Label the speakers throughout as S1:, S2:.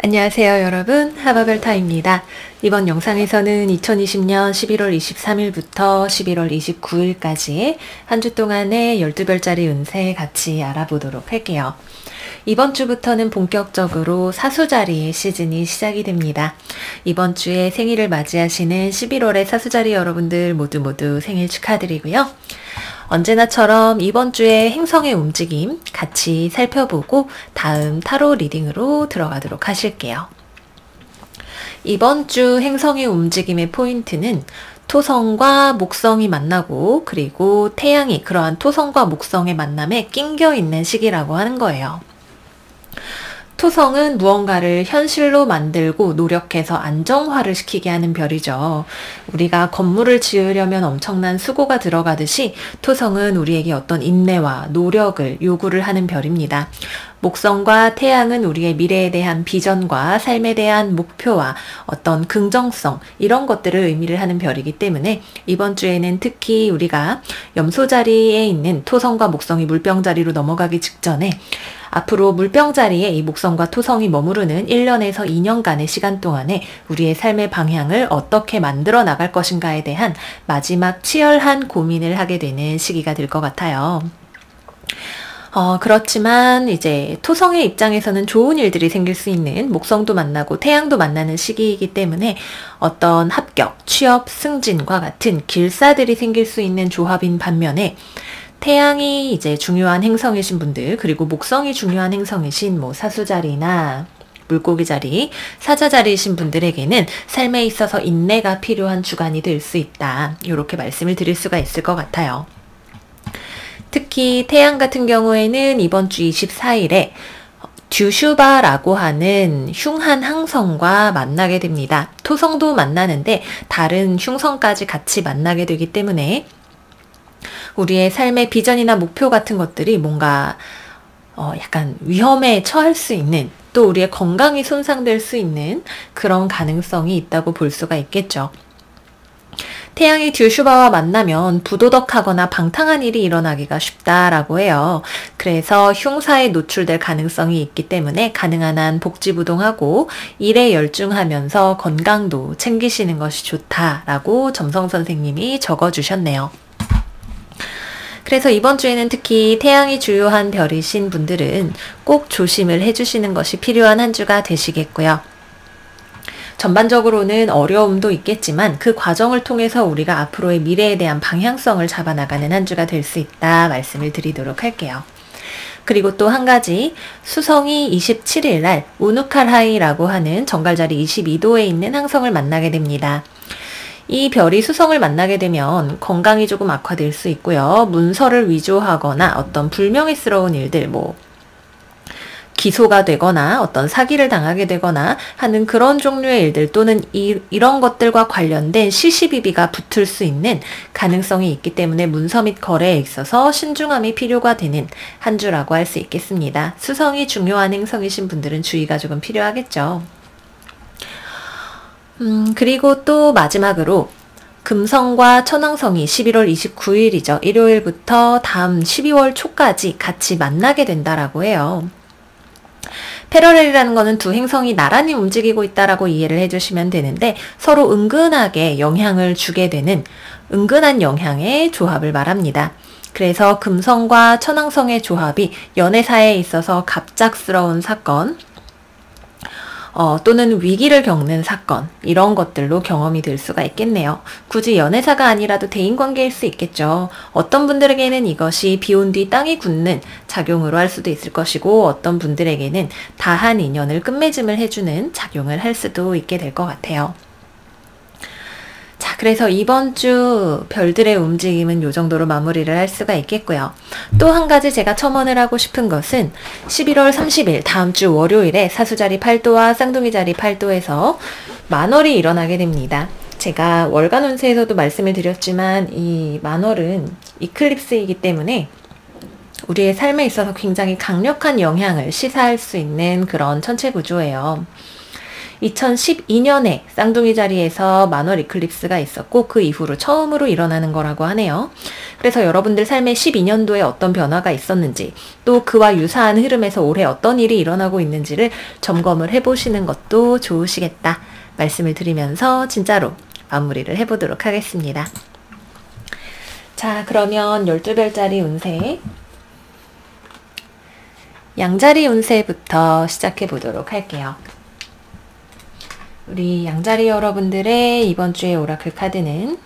S1: 안녕하세요 여러분, 하바별타입니다. 이번 영상에서는 2020년 11월 23일부터 11월 29일까지 한 주 동안의 12별짜리 운세 같이 알아보도록 할게요. 이번 주부터는 본격적으로 사수자리의 시즌이 시작이 됩니다. 이번 주에 생일을 맞이하시는 11월의 사수자리 여러분들 모두 생일 축하드리고요. 언제나처럼 이번 주에 행성의 움직임 같이 살펴보고 다음 타로 리딩으로 들어가도록 하실게요. 이번 주 행성의 움직임의 포인트는 토성과 목성이 만나고 그리고 태양이 그러한 토성과 목성의 만남에 낑겨 있는 시기라고 하는 거예요. 토성은 무언가를 현실로 만들고 노력해서 안정화를 시키게 하는 별이죠. 우리가 건물을 지으려면 엄청난 수고가 들어가듯이 토성은 우리에게 어떤 인내와 노력을 요구를 하는 별입니다. 목성과 태양은 우리의 미래에 대한 비전과 삶에 대한 목표와 어떤 긍정성 이런 것들을 의미를 하는 별이기 때문에 이번 주에는 특히 우리가 염소 자리에 있는 토성과 목성이 물병 자리로 넘어가기 직전에 앞으로 물병 자리에 이 목성과 토성이 머무르는 1년에서 2년간의 시간 동안에 우리의 삶의 방향을 어떻게 만들어 나갈 것인가에 대한 마지막 치열한 고민을 하게 되는 시기가 될 것 같아요. 그렇지만 이제 토성의 입장에서는 좋은 일들이 생길 수 있는 목성도 만나고 태양도 만나는 시기이기 때문에 어떤 합격, 취업, 승진과 같은 길사들이 생길 수 있는 조합인 반면에 태양이 이제 중요한 행성이신 분들 그리고 목성이 중요한 행성이신 사수자리나 물고기 자리, 사자 자리이신 분들에게는 삶에 있어서 인내가 필요한 주간이 될 수 있다. 이렇게 말씀을 드릴 수가 있을 것 같아요. 특히 태양 같은 경우에는 이번 주 24일에 듀슈바라고 하는 흉한 항성과 만나게 됩니다. 토성도 만나는데 다른 흉성까지 같이 만나게 되기 때문에 우리의 삶의 비전이나 목표 같은 것들이 뭔가 약간 위험에 처할 수 있는 또 우리의 건강이 손상될 수 있는 그런 가능성이 있다고 볼 수가 있겠죠. 태양이 듀슈바와 만나면 부도덕하거나 방탕한 일이 일어나기가 쉽다라고 해요. 그래서 흉사에 노출될 가능성이 있기 때문에 가능한 한 복지부동하고 일에 열중하면서 건강도 챙기시는 것이 좋다라고 점성 선생님이 적어주셨네요. 그래서 이번 주에는 특히 태양이 주요한 별이신 분들은 꼭 조심을 해주시는 것이 필요한 한 주가 되시겠고요. 전반적으로는 어려움도 있겠지만 그 과정을 통해서 우리가 앞으로의 미래에 대한 방향성을 잡아나가는 한 주가 될 수 있다 말씀을 드리도록 할게요. 그리고 또 한 가지 수성이 27일 날 우누칼하이라고 하는 정갈자리 22도에 있는 항성을 만나게 됩니다. 이 별이 수성을 만나게 되면 건강이 조금 악화될 수 있고요. 문서를 위조하거나 어떤 불명예스러운 일들, 기소가 되거나 어떤 사기를 당하게 되거나 하는 그런 종류의 일들 또는 이런 것들과 관련된 시시비비가 붙을 수 있는 가능성이 있기 때문에 문서 및 거래에 있어서 신중함이 필요가 되는 한 주라고 할 수 있겠습니다. 수성이 중요한 행성이신 분들은 주의가 조금 필요하겠죠. 그리고 또 마지막으로 금성과 천왕성이 11월 29일이죠. 일요일부터 다음 12월 초까지 같이 만나게 된다라고 해요. 패러렐이라는 거는 두 행성이 나란히 움직이고 있다라고 이해를 해주시면 되는데 서로 은근하게 영향을 주게 되는 은근한 영향의 조합을 말합니다. 그래서 금성과 천왕성의 조합이 연애사에 있어서 갑작스러운 사건 또는 위기를 겪는 사건 이런 것들로 경험이 될 수가 있겠네요. 굳이 연애사가 아니라도 대인관계일 수 있겠죠. 어떤 분들에게는 이것이 비온 뒤 땅이 굳는 작용으로 할 수도 있을 것이고 어떤 분들에게는 다한 인연을 끝맺음을 해주는 작용을 할 수도 있게 될 것 같아요. 자, 그래서 이번 주 별들의 움직임은 이 정도로 마무리를 할 수가 있겠고요. 또 한 가지 제가 첨언을 하고 싶은 것은 11월 30일 다음 주 월요일에 사수자리 8도와 쌍둥이 자리 8도에서 만월이 일어나게 됩니다. 제가 월간 운세에서도 말씀을 드렸지만 이 만월은 이클립스이기 때문에 우리의 삶에 있어서 굉장히 강력한 영향을 시사할 수 있는 그런 천체 구조예요. 2012년에 쌍둥이 자리에서 만월 이클립스가 있었고 그 이후로 처음으로 일어나는 거라고 하네요. 그래서 여러분들 삶의 12년도에 어떤 변화가 있었는지 또 그와 유사한 흐름에서 올해 어떤 일이 일어나고 있는지를 점검을 해보시는 것도 좋으시겠다 말씀을 드리면서 진짜로 마무리를 해보도록 하겠습니다. 자, 그러면 12별짜리 운세 양자리 운세부터 시작해 보도록 할게요. 우리 양자리 여러분들의 이번 주의 오라클 카드는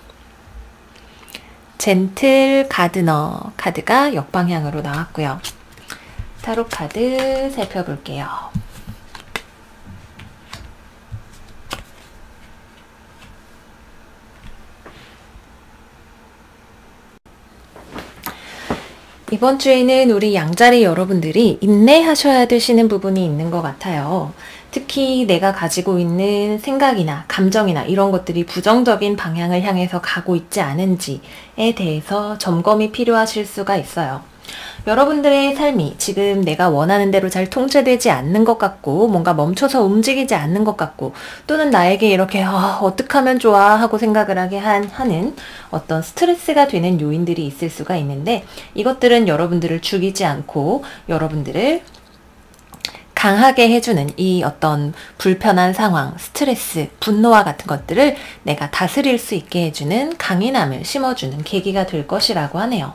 S1: 젠틀 가드너 카드가 역방향으로 나왔고요. 타로 카드 살펴볼게요. 이번 주에는 우리 양자리 여러분들이 인내하셔야 되시는 부분이 있는 것 같아요. 특히 내가 가지고 있는 생각이나 감정이나 이런 것들이 부정적인 방향을 향해서 가고 있지 않은지에 대해서 점검이 필요하실 수가 있어요. 여러분들의 삶이 지금 내가 원하는 대로 잘 통제되지 않는 것 같고 뭔가 멈춰서 움직이지 않는 것 같고 또는 나에게 이렇게 어떻게 하면 좋아 하고 생각을 하게 하는 어떤 스트레스가 되는 요인들이 있을 수가 있는데 이것들은 여러분들을 죽이지 않고 여러분들을 강하게 해주는 이 어떤 불편한 상황, 스트레스, 분노와 같은 것들을 내가 다스릴 수 있게 해주는 강인함을 심어주는 계기가 될 것이라고 하네요.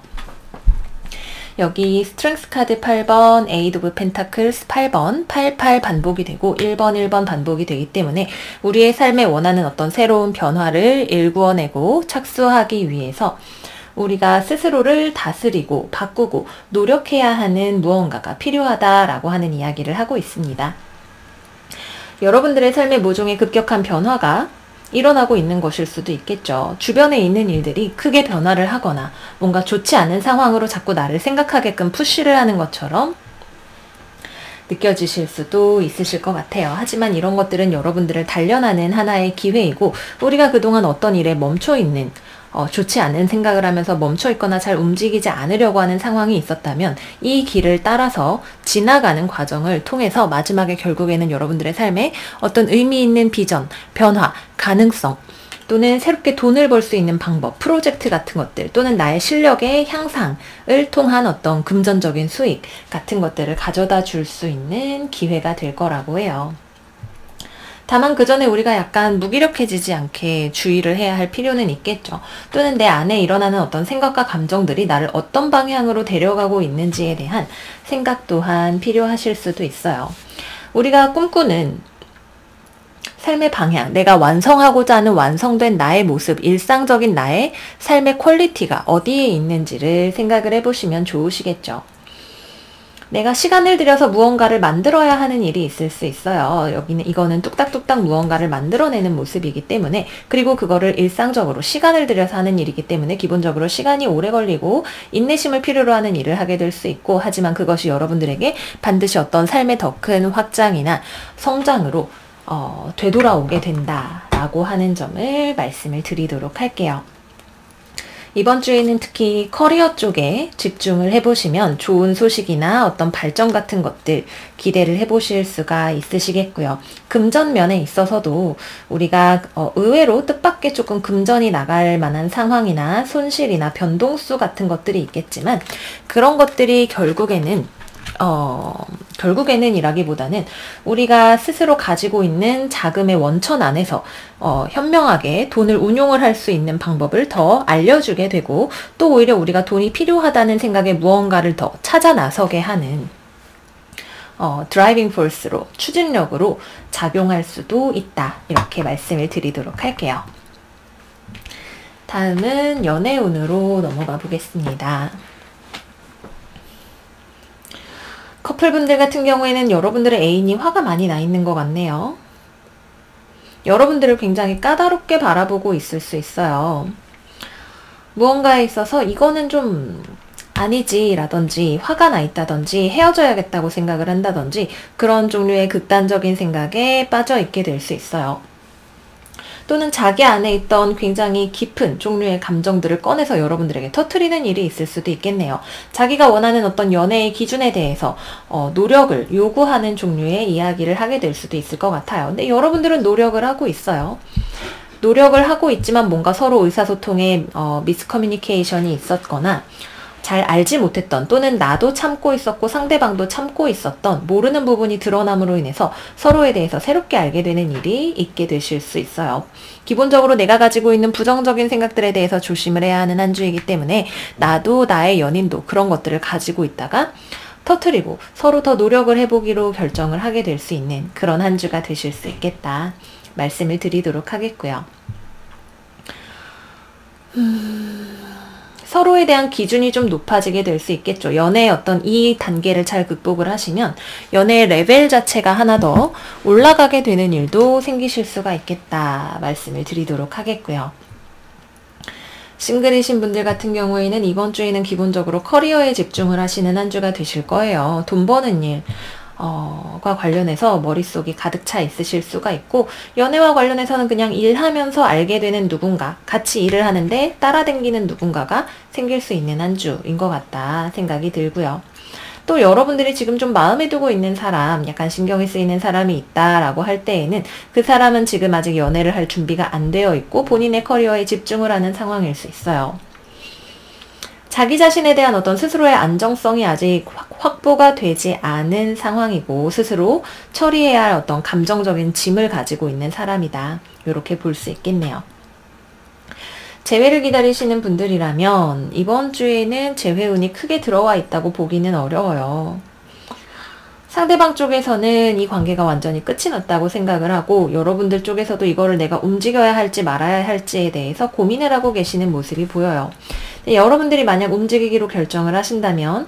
S1: 여기 스트렝스 카드 8번, 에이드 오브 펜타클스 8번, 88 반복이 되고 1번, 1번 반복이 되기 때문에 우리의 삶에 원하는 어떤 새로운 변화를 일구어내고 착수하기 위해서 우리가 스스로를 다스리고 바꾸고 노력해야 하는 무언가가 필요하다라고 하는 이야기를 하고 있습니다. 여러분들의 삶의 모종의 급격한 변화가 일어나고 있는 것일 수도 있겠죠. 주변에 있는 일들이 크게 변화를 하거나 뭔가 좋지 않은 상황으로 자꾸 나를 생각하게끔 푸시를 하는 것처럼 느껴지실 수도 있으실 것 같아요. 하지만 이런 것들은 여러분들을 단련하는 하나의 기회이고 우리가 그동안 어떤 일에 멈춰있는 좋지 않은 생각을 하면서 멈춰있거나 잘 움직이지 않으려고 하는 상황이 있었다면 이 길을 따라서 지나가는 과정을 통해서 마지막에 결국에는 여러분들의 삶에 어떤 의미 있는 비전, 변화, 가능성 또는 새롭게 돈을 벌 수 있는 방법, 프로젝트 같은 것들 또는 나의 실력의 향상을 통한 어떤 금전적인 수익 같은 것들을 가져다 줄 수 있는 기회가 될 거라고 해요. 다만 그 전에 우리가 약간 무기력해지지 않게 주의를 해야 할 필요는 있겠죠. 또는 내 안에 일어나는 어떤 생각과 감정들이 나를 어떤 방향으로 데려가고 있는지에 대한 생각 또한 필요하실 수도 있어요. 우리가 꿈꾸는 삶의 방향, 내가 완성하고자 하는 완성된 나의 모습, 일상적인 나의 삶의 퀄리티가 어디에 있는지를 생각을 해보시면 좋으시겠죠. 내가 시간을 들여서 무언가를 만들어야 하는 일이 있을 수 있어요. 이거는 뚝딱뚝딱 무언가를 만들어내는 모습이기 때문에 그리고 그거를 일상적으로 시간을 들여서 하는 일이기 때문에 기본적으로 시간이 오래 걸리고 인내심을 필요로 하는 일을 하게 될 수 있고 하지만 그것이 여러분들에게 반드시 어떤 삶의 더 큰 확장이나 성장으로 되돌아오게 된다라고 하는 점을 말씀을 드리도록 할게요. 이번 주에는 특히 커리어 쪽에 집중을 해보시면 좋은 소식이나 어떤 발전 같은 것들 기대를 해보실 수가 있으시겠고요. 금전 면에 있어서도 우리가 의외로 뜻밖의 조금 금전이 나갈 만한 상황이나 손실이나 변동수 같은 것들이 있겠지만 그런 것들이 결국에는 이라기보다는 우리가 스스로 가지고 있는 자금의 원천 안에서 현명하게 돈을 운용을 할 수 있는 방법을 더 알려주게 되고 또 오히려 우리가 돈이 필요하다는 생각에 무언가를 더 찾아 나서게 하는 드라이빙 포스로 추진력으로 작용할 수도 있다. 이렇게 말씀을 드리도록 할게요. 다음은 연애운으로 넘어가 보겠습니다. 커플분들 같은 경우에는 여러분들의 애인이 화가 많이 나 있는 것 같네요. 여러분들을 굉장히 까다롭게 바라보고 있을 수 있어요. 무언가에 있어서 이거는 좀 아니지 라든지 화가 나 있다든지 헤어져야겠다고 생각을 한다든지 그런 종류의 극단적인 생각에 빠져 있게 될 수 있어요. 또는 자기 안에 있던 굉장히 깊은 종류의 감정들을 꺼내서 여러분들에게 터뜨리는 일이 있을 수도 있겠네요. 자기가 원하는 어떤 연애의 기준에 대해서 노력을 요구하는 종류의 이야기를 하게 될 수도 있을 것 같아요. 근데 여러분들은 노력을 하고 있어요. 노력을 하고 있지만 뭔가 서로 의사소통에 미스커뮤니케이션이 있었거나 잘 알지 못했던, 또는 나도 참고 있었고 상대방도 참고 있었던 모르는 부분이 드러남으로 인해서 서로에 대해서 새롭게 알게 되는 일이 있게 되실 수 있어요. 기본적으로 내가 가지고 있는 부정적인 생각들에 대해서 조심을 해야 하는 한 주이기 때문에 나도 나의 연인도 그런 것들을 가지고 있다가 터트리고 서로 더 노력을 해보기로 결정을 하게 될 수 있는 그런 한 주가 되실 수 있겠다 말씀을 드리도록 하겠고요. 서로에 대한 기준이 좀 높아지게 될 수 있겠죠. 연애의 어떤 이 단계를 잘 극복을 하시면 연애의 레벨 자체가 하나 더 올라가게 되는 일도 생기실 수가 있겠다 말씀을 드리도록 하겠고요. 싱글이신 분들 같은 경우에는 이번 주에는 기본적으로 커리어에 집중을 하시는 한 주가 되실 거예요. 돈 버는 일 과 관련해서 머릿속이 가득 차 있으실 수가 있고, 연애와 관련해서는 그냥 일하면서 알게 되는 누군가, 같이 일을 하는데 따라다니는 누군가가 생길 수 있는 한 주인 것 같다 생각이 들고요. 또 여러분들이 지금 좀 마음에 두고 있는 사람, 약간 신경이 쓰이는 사람이 있다라고 할 때에는 그 사람은 지금 아직 연애를 할 준비가 안 되어 있고 본인의 커리어에 집중을 하는 상황일 수 있어요. 자기 자신에 대한 어떤 스스로의 안정성이 아직 확보가 되지 않은 상황이고 스스로 처리해야 할 어떤 감정적인 짐을 가지고 있는 사람이다. 이렇게 볼 수 있겠네요. 재회를 기다리시는 분들이라면 이번 주에는 재회운이 크게 들어와 있다고 보기는 어려워요. 상대방 쪽에서는 이 관계가 완전히 끝이 났다고 생각을 하고, 여러분들 쪽에서도 이거를 내가 움직여야 할지 말아야 할지에 대해서 고민을 하고 계시는 모습이 보여요. 여러분들이 만약 움직이기로 결정을 하신다면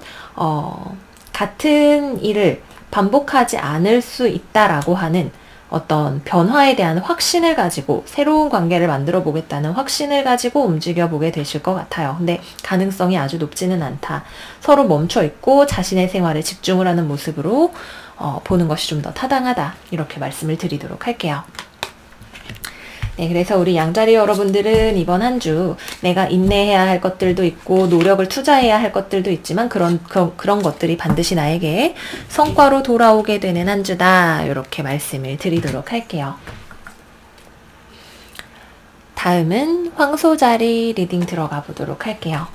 S1: 같은 일을 반복하지 않을 수 있다라고 하는 어떤 변화에 대한 확신을 가지고 새로운 관계를 만들어 보겠다는 확신을 가지고 움직여 보게 되실 것 같아요. 근데 가능성이 아주 높지는 않다. 서로 멈춰 있고 자신의 생활에 집중을 하는 모습으로 보는 것이 좀 더 타당하다. 이렇게 말씀을 드리도록 할게요. 네, 그래서 우리 양자리 여러분들은 이번 한 주 내가 인내해야 할 것들도 있고 노력을 투자해야 할 것들도 있지만 그런 것들이 반드시 나에게 성과로 돌아오게 되는 한 주다. 이렇게 말씀을 드리도록 할게요. 다음은 황소자리 리딩 들어가 보도록 할게요.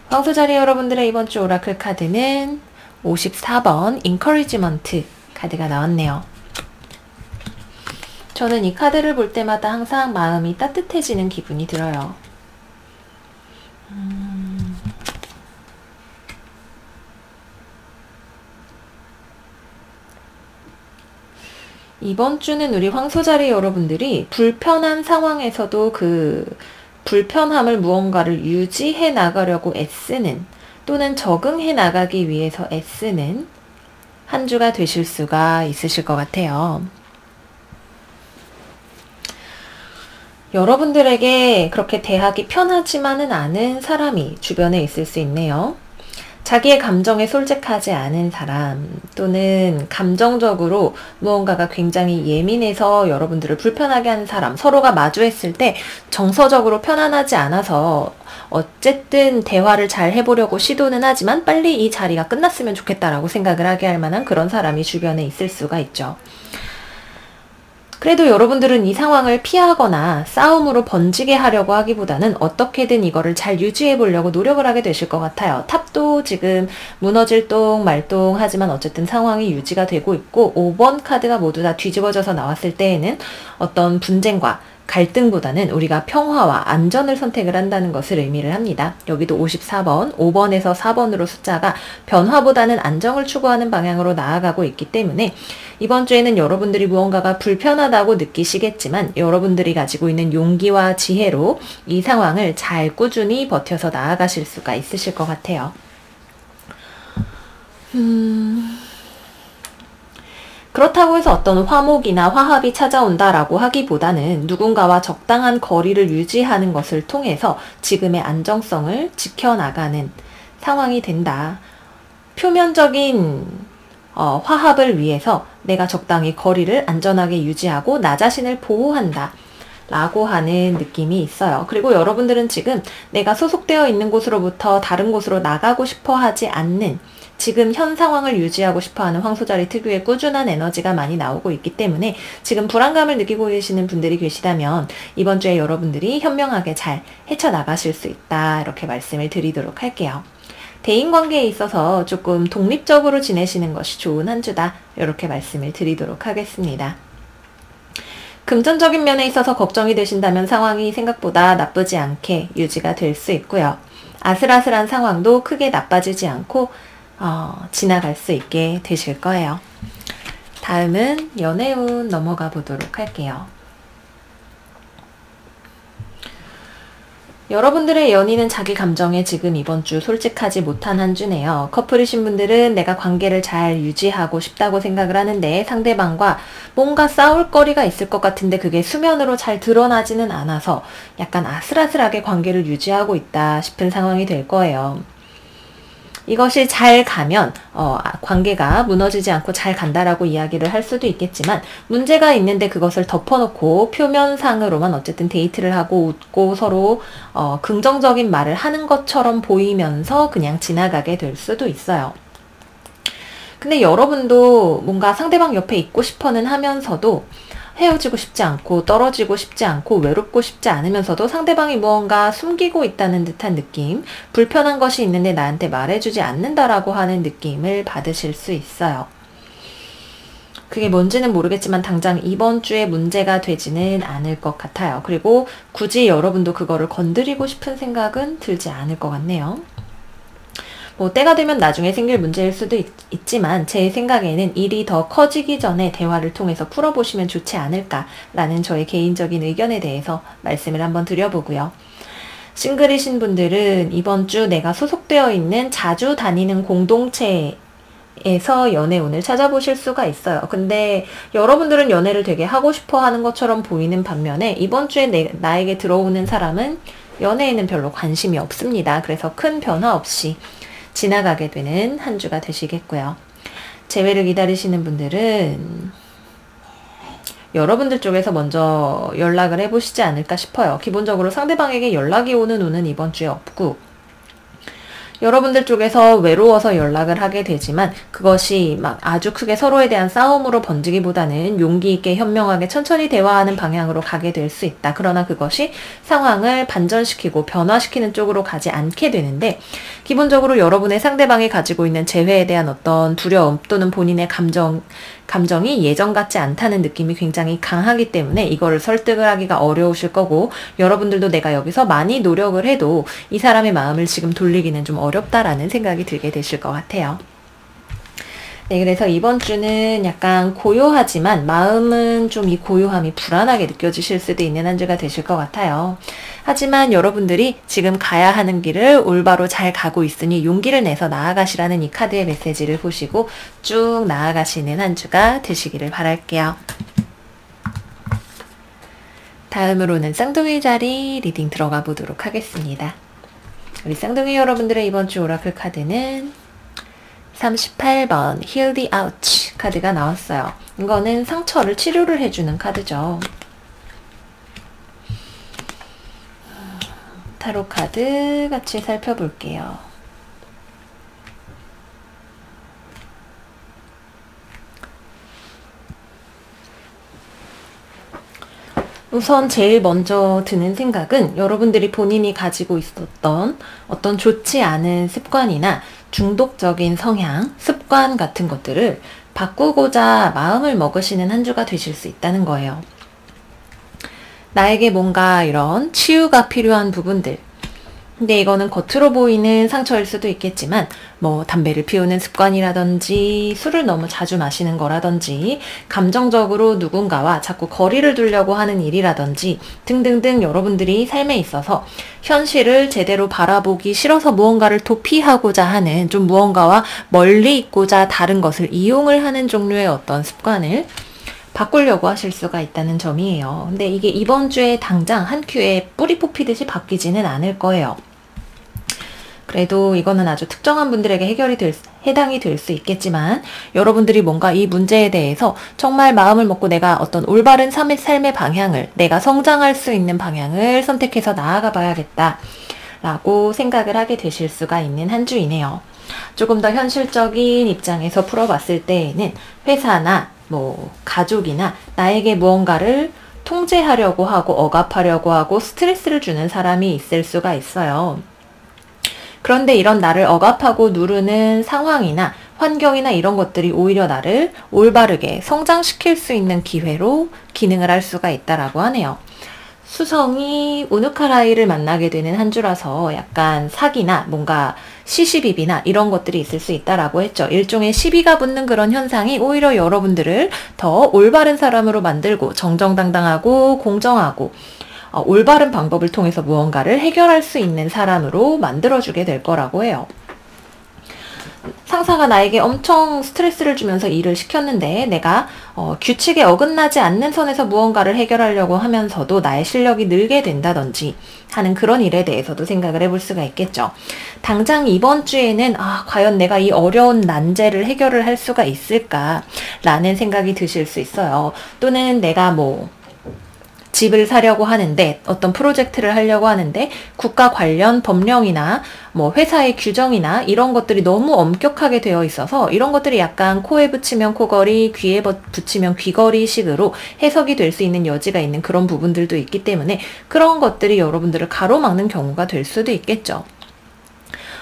S1: 황소자리 여러분들의 이번 주 오라클 카드는 54번 인커리지먼트 카드가 나왔네요. 저는 이 카드를 볼 때마다 항상 마음이 따뜻해지는 기분이 들어요. 이번 주는 우리 황소자리 여러분들이 불편한 상황에서도 그 불편함을 무언가를 유지해 나가려고 애쓰는, 또는 적응해 나가기 위해서 애쓰는 한 주가 되실 수가 있으실 것 같아요. 여러분들에게 그렇게 대하기 편하지만은 않은 사람이 주변에 있을 수 있네요. 자기의 감정에 솔직하지 않은 사람, 또는 감정적으로 무언가가 굉장히 예민해서 여러분들을 불편하게 하는 사람, 서로가 마주했을 때 정서적으로 편안하지 않아서 어쨌든 대화를 잘 해보려고 시도는 하지만 빨리 이 자리가 끝났으면 좋겠다라고 생각을 하게 할 만한 그런 사람이 주변에 있을 수가 있죠. 그래도 여러분들은 이 상황을 피하거나 싸움으로 번지게 하려고 하기보다는 어떻게든 이거를 잘 유지해 보려고 노력을 하게 되실 것 같아요. 탑도 지금 무너질 똥 말똥 하지만 어쨌든 상황이 유지가 되고 있고, 5번 카드가 모두 다 뒤집어져서 나왔을 때에는 어떤 분쟁과 갈등보다는 우리가 평화와 안전을 선택을 한다는 것을 의미를 합니다. 여기도 54번, 5번에서 4번으로 숫자가 변화보다는 안정을 추구하는 방향으로 나아가고 있기 때문에 이번 주에는 여러분들이 무언가가 불편하다고 느끼시겠지만 여러분들이 가지고 있는 용기와 지혜로 이 상황을 잘 꾸준히 버텨서 나아가실 수가 있으실 것 같아요. 그렇다고 해서 어떤 화목이나 화합이 찾아온다라고 하기보다는 누군가와 적당한 거리를 유지하는 것을 통해서 지금의 안정성을 지켜나가는 상황이 된다. 표면적인 화합을 위해서 내가 적당히 거리를 안전하게 유지하고 나 자신을 보호한다. 라고 하는 느낌이 있어요. 그리고 여러분들은 지금 내가 소속되어 있는 곳으로부터 다른 곳으로 나가고 싶어 하지 않는, 지금 현 상황을 유지하고 싶어하는 황소자리 특유의 꾸준한 에너지가 많이 나오고 있기 때문에 지금 불안감을 느끼고 계시는 분들이 계시다면 이번 주에 여러분들이 현명하게 잘 헤쳐나가실 수 있다, 이렇게 말씀을 드리도록 할게요. 대인관계에 있어서 조금 독립적으로 지내시는 것이 좋은 한 주다, 이렇게 말씀을 드리도록 하겠습니다. 금전적인 면에 있어서 걱정이 되신다면 상황이 생각보다 나쁘지 않게 유지가 될 수 있고요. 아슬아슬한 상황도 크게 나빠지지 않고 지나갈 수 있게 되실 거예요. 다음은 연애운 넘어가 보도록 할게요. 여러분들의 연인은 자기 감정에 지금 이번 주 솔직하지 못한 한 주네요. 커플이신 분들은 내가 관계를 잘 유지하고 싶다고 생각을 하는데 상대방과 뭔가 싸울 거리가 있을 것 같은데 그게 수면으로 잘 드러나지는 않아서 약간 아슬아슬하게 관계를 유지하고 있다 싶은 상황이 될 거예요. 이것이 잘 가면 관계가 무너지지 않고 잘 간다라고 이야기를 할 수도 있겠지만, 문제가 있는데 그것을 덮어놓고 표면상으로만 어쨌든 데이트를 하고 웃고 서로 긍정적인 말을 하는 것처럼 보이면서 그냥 지나가게 될 수도 있어요. 근데 여러분도 뭔가 상대방 옆에 있고 싶어는 하면서도 헤어지고 싶지 않고 떨어지고 싶지 않고 외롭고 싶지 않으면서도 상대방이 무언가 숨기고 있다는 듯한 느낌, 불편한 것이 있는데 나한테 말해주지 않는다라고 하는 느낌을 받으실 수 있어요. 그게 뭔지는 모르겠지만 당장 이번 주에 문제가 되지는 않을 것 같아요. 그리고 굳이 여러분도 그거를 건드리고 싶은 생각은 들지 않을 것 같네요. 뭐 때가 되면 나중에 생길 문제일 수도 있지만 제 생각에는 일이 더 커지기 전에 대화를 통해서 풀어보시면 좋지 않을까라는 저의 개인적인 의견에 대해서 말씀을 한번 드려보고요. 싱글이신 분들은 이번 주 내가 소속되어 있는 자주 다니는 공동체에서 연애운을 찾아보실 수가 있어요. 근데 여러분들은 연애를 되게 하고 싶어 하는 것처럼 보이는 반면에 이번 주에 나에게 들어오는 사람은 연애에는 별로 관심이 없습니다. 그래서 큰 변화 없이 지나가게 되는 한 주가 되시겠고요. 재회를 기다리시는 분들은 여러분들 쪽에서 먼저 연락을 해보시지 않을까 싶어요. 기본적으로 상대방에게 연락이 오는 운은 이번 주에 없고, 여러분들 쪽에서 외로워서 연락을 하게 되지만 그것이 막 아주 크게 서로에 대한 싸움으로 번지기보다는 용기 있게 현명하게 천천히 대화하는 방향으로 가게 될 수 있다. 그러나 그것이 상황을 반전시키고 변화시키는 쪽으로 가지 않게 되는데, 기본적으로 여러분의 상대방이 가지고 있는 재회에 대한 어떤 두려움 또는 본인의 감정이 예전 같지 않다는 느낌이 굉장히 강하기 때문에 이거를 설득을 하기가 어려우실 거고, 여러분들도 내가 여기서 많이 노력을 해도 이 사람의 마음을 지금 돌리기는 좀 어렵다라는 생각이 들게 되실 것 같아요. 네, 그래서 이번 주는 약간 고요하지만 마음은 좀 이 고요함이 불안하게 느껴지실 수도 있는 한 주가 되실 것 같아요. 하지만 여러분들이 지금 가야 하는 길을 올바로 잘 가고 있으니 용기를 내서 나아가시라는 이 카드의 메시지를 보시고 쭉 나아가시는 한 주가 되시기를 바랄게요. 다음으로는 쌍둥이 자리 리딩 들어가 보도록 하겠습니다. 우리 쌍둥이 여러분들의 이번 주 오라클 카드는 38번 Heal the Ouch 카드가 나왔어요. 이거는 상처를 치료를 해주는 카드죠. 타로 카드 같이 살펴볼게요. 우선 제일 먼저 드는 생각은 여러분들이 본인이 가지고 있었던 어떤 좋지 않은 습관이나 중독적인 성향, 습관 같은 것들을 바꾸고자 마음을 먹으시는 한 주가 되실 수 있다는 거예요. 나에게 뭔가 이런 치유가 필요한 부분들, 근데 이거는 겉으로 보이는 상처일 수도 있겠지만 뭐 담배를 피우는 습관이라든지 술을 너무 자주 마시는 거라든지 감정적으로 누군가와 자꾸 거리를 두려고 하는 일이라든지 등등등 여러분들이 삶에 있어서 현실을 제대로 바라보기 싫어서 무언가를 도피하고자 하는, 좀 무언가와 멀리 있고자 다른 것을 이용을 하는 종류의 어떤 습관을 바꾸려고 하실 수가 있다는 점이에요. 근데 이게 이번 주에 당장 한 큐에 뿌리 뽑히듯이 바뀌지는 않을 거예요. 그래도 이거는 아주 특정한 분들에게 해당이 될 수 있겠지만 여러분들이 뭔가 이 문제에 대해서 정말 마음을 먹고 내가 어떤 올바른 삶의 방향을, 내가 성장할 수 있는 방향을 선택해서 나아가 봐야겠다 라고 생각을 하게 되실 수가 있는 한 주이네요. 조금 더 현실적인 입장에서 풀어봤을 때에는 회사나 뭐 가족이나 나에게 무언가를 통제하려고 하고 억압하려고 하고 스트레스를 주는 사람이 있을 수가 있어요. 그런데 이런 나를 억압하고 누르는 상황이나 환경이나 이런 것들이 오히려 나를 올바르게 성장시킬 수 있는 기회로 기능을 할 수가 있다라고 하네요. 수성이 우누카라이를 만나게 되는 한 주라서 약간 사기나 뭔가 시시비비나 이런 것들이 있을 수 있다라고 했죠. 일종의 시비가 붙는 그런 현상이 오히려 여러분들을 더 올바른 사람으로 만들고 정정당당하고 공정하고 올바른 방법을 통해서 무언가를 해결할 수 있는 사람으로 만들어주게 될 거라고 해요. 상사가 나에게 엄청 스트레스를 주면서 일을 시켰는데 내가 규칙에 어긋나지 않는 선에서 무언가를 해결하려고 하면서도 나의 실력이 늘게 된다든지 하는 그런 일에 대해서도 생각을 해볼 수가 있겠죠. 당장 이번 주에는 과연 내가 이 어려운 난제를 해결을 할 수가 있을까 라는 생각이 드실 수 있어요. 또는 내가 집을 사려고 하는데 어떤 프로젝트를 하려고 하는데 국가 관련 법령이나 회사의 규정이나 이런 것들이 너무 엄격하게 되어 있어서 이런 것들이 약간 코에 붙이면 코걸이, 귀에 붙이면 귀걸이 식으로 해석이 될 수 있는 여지가 있는 그런 부분들도 있기 때문에 그런 것들이 여러분들을 가로막는 경우가 될 수도 있겠죠.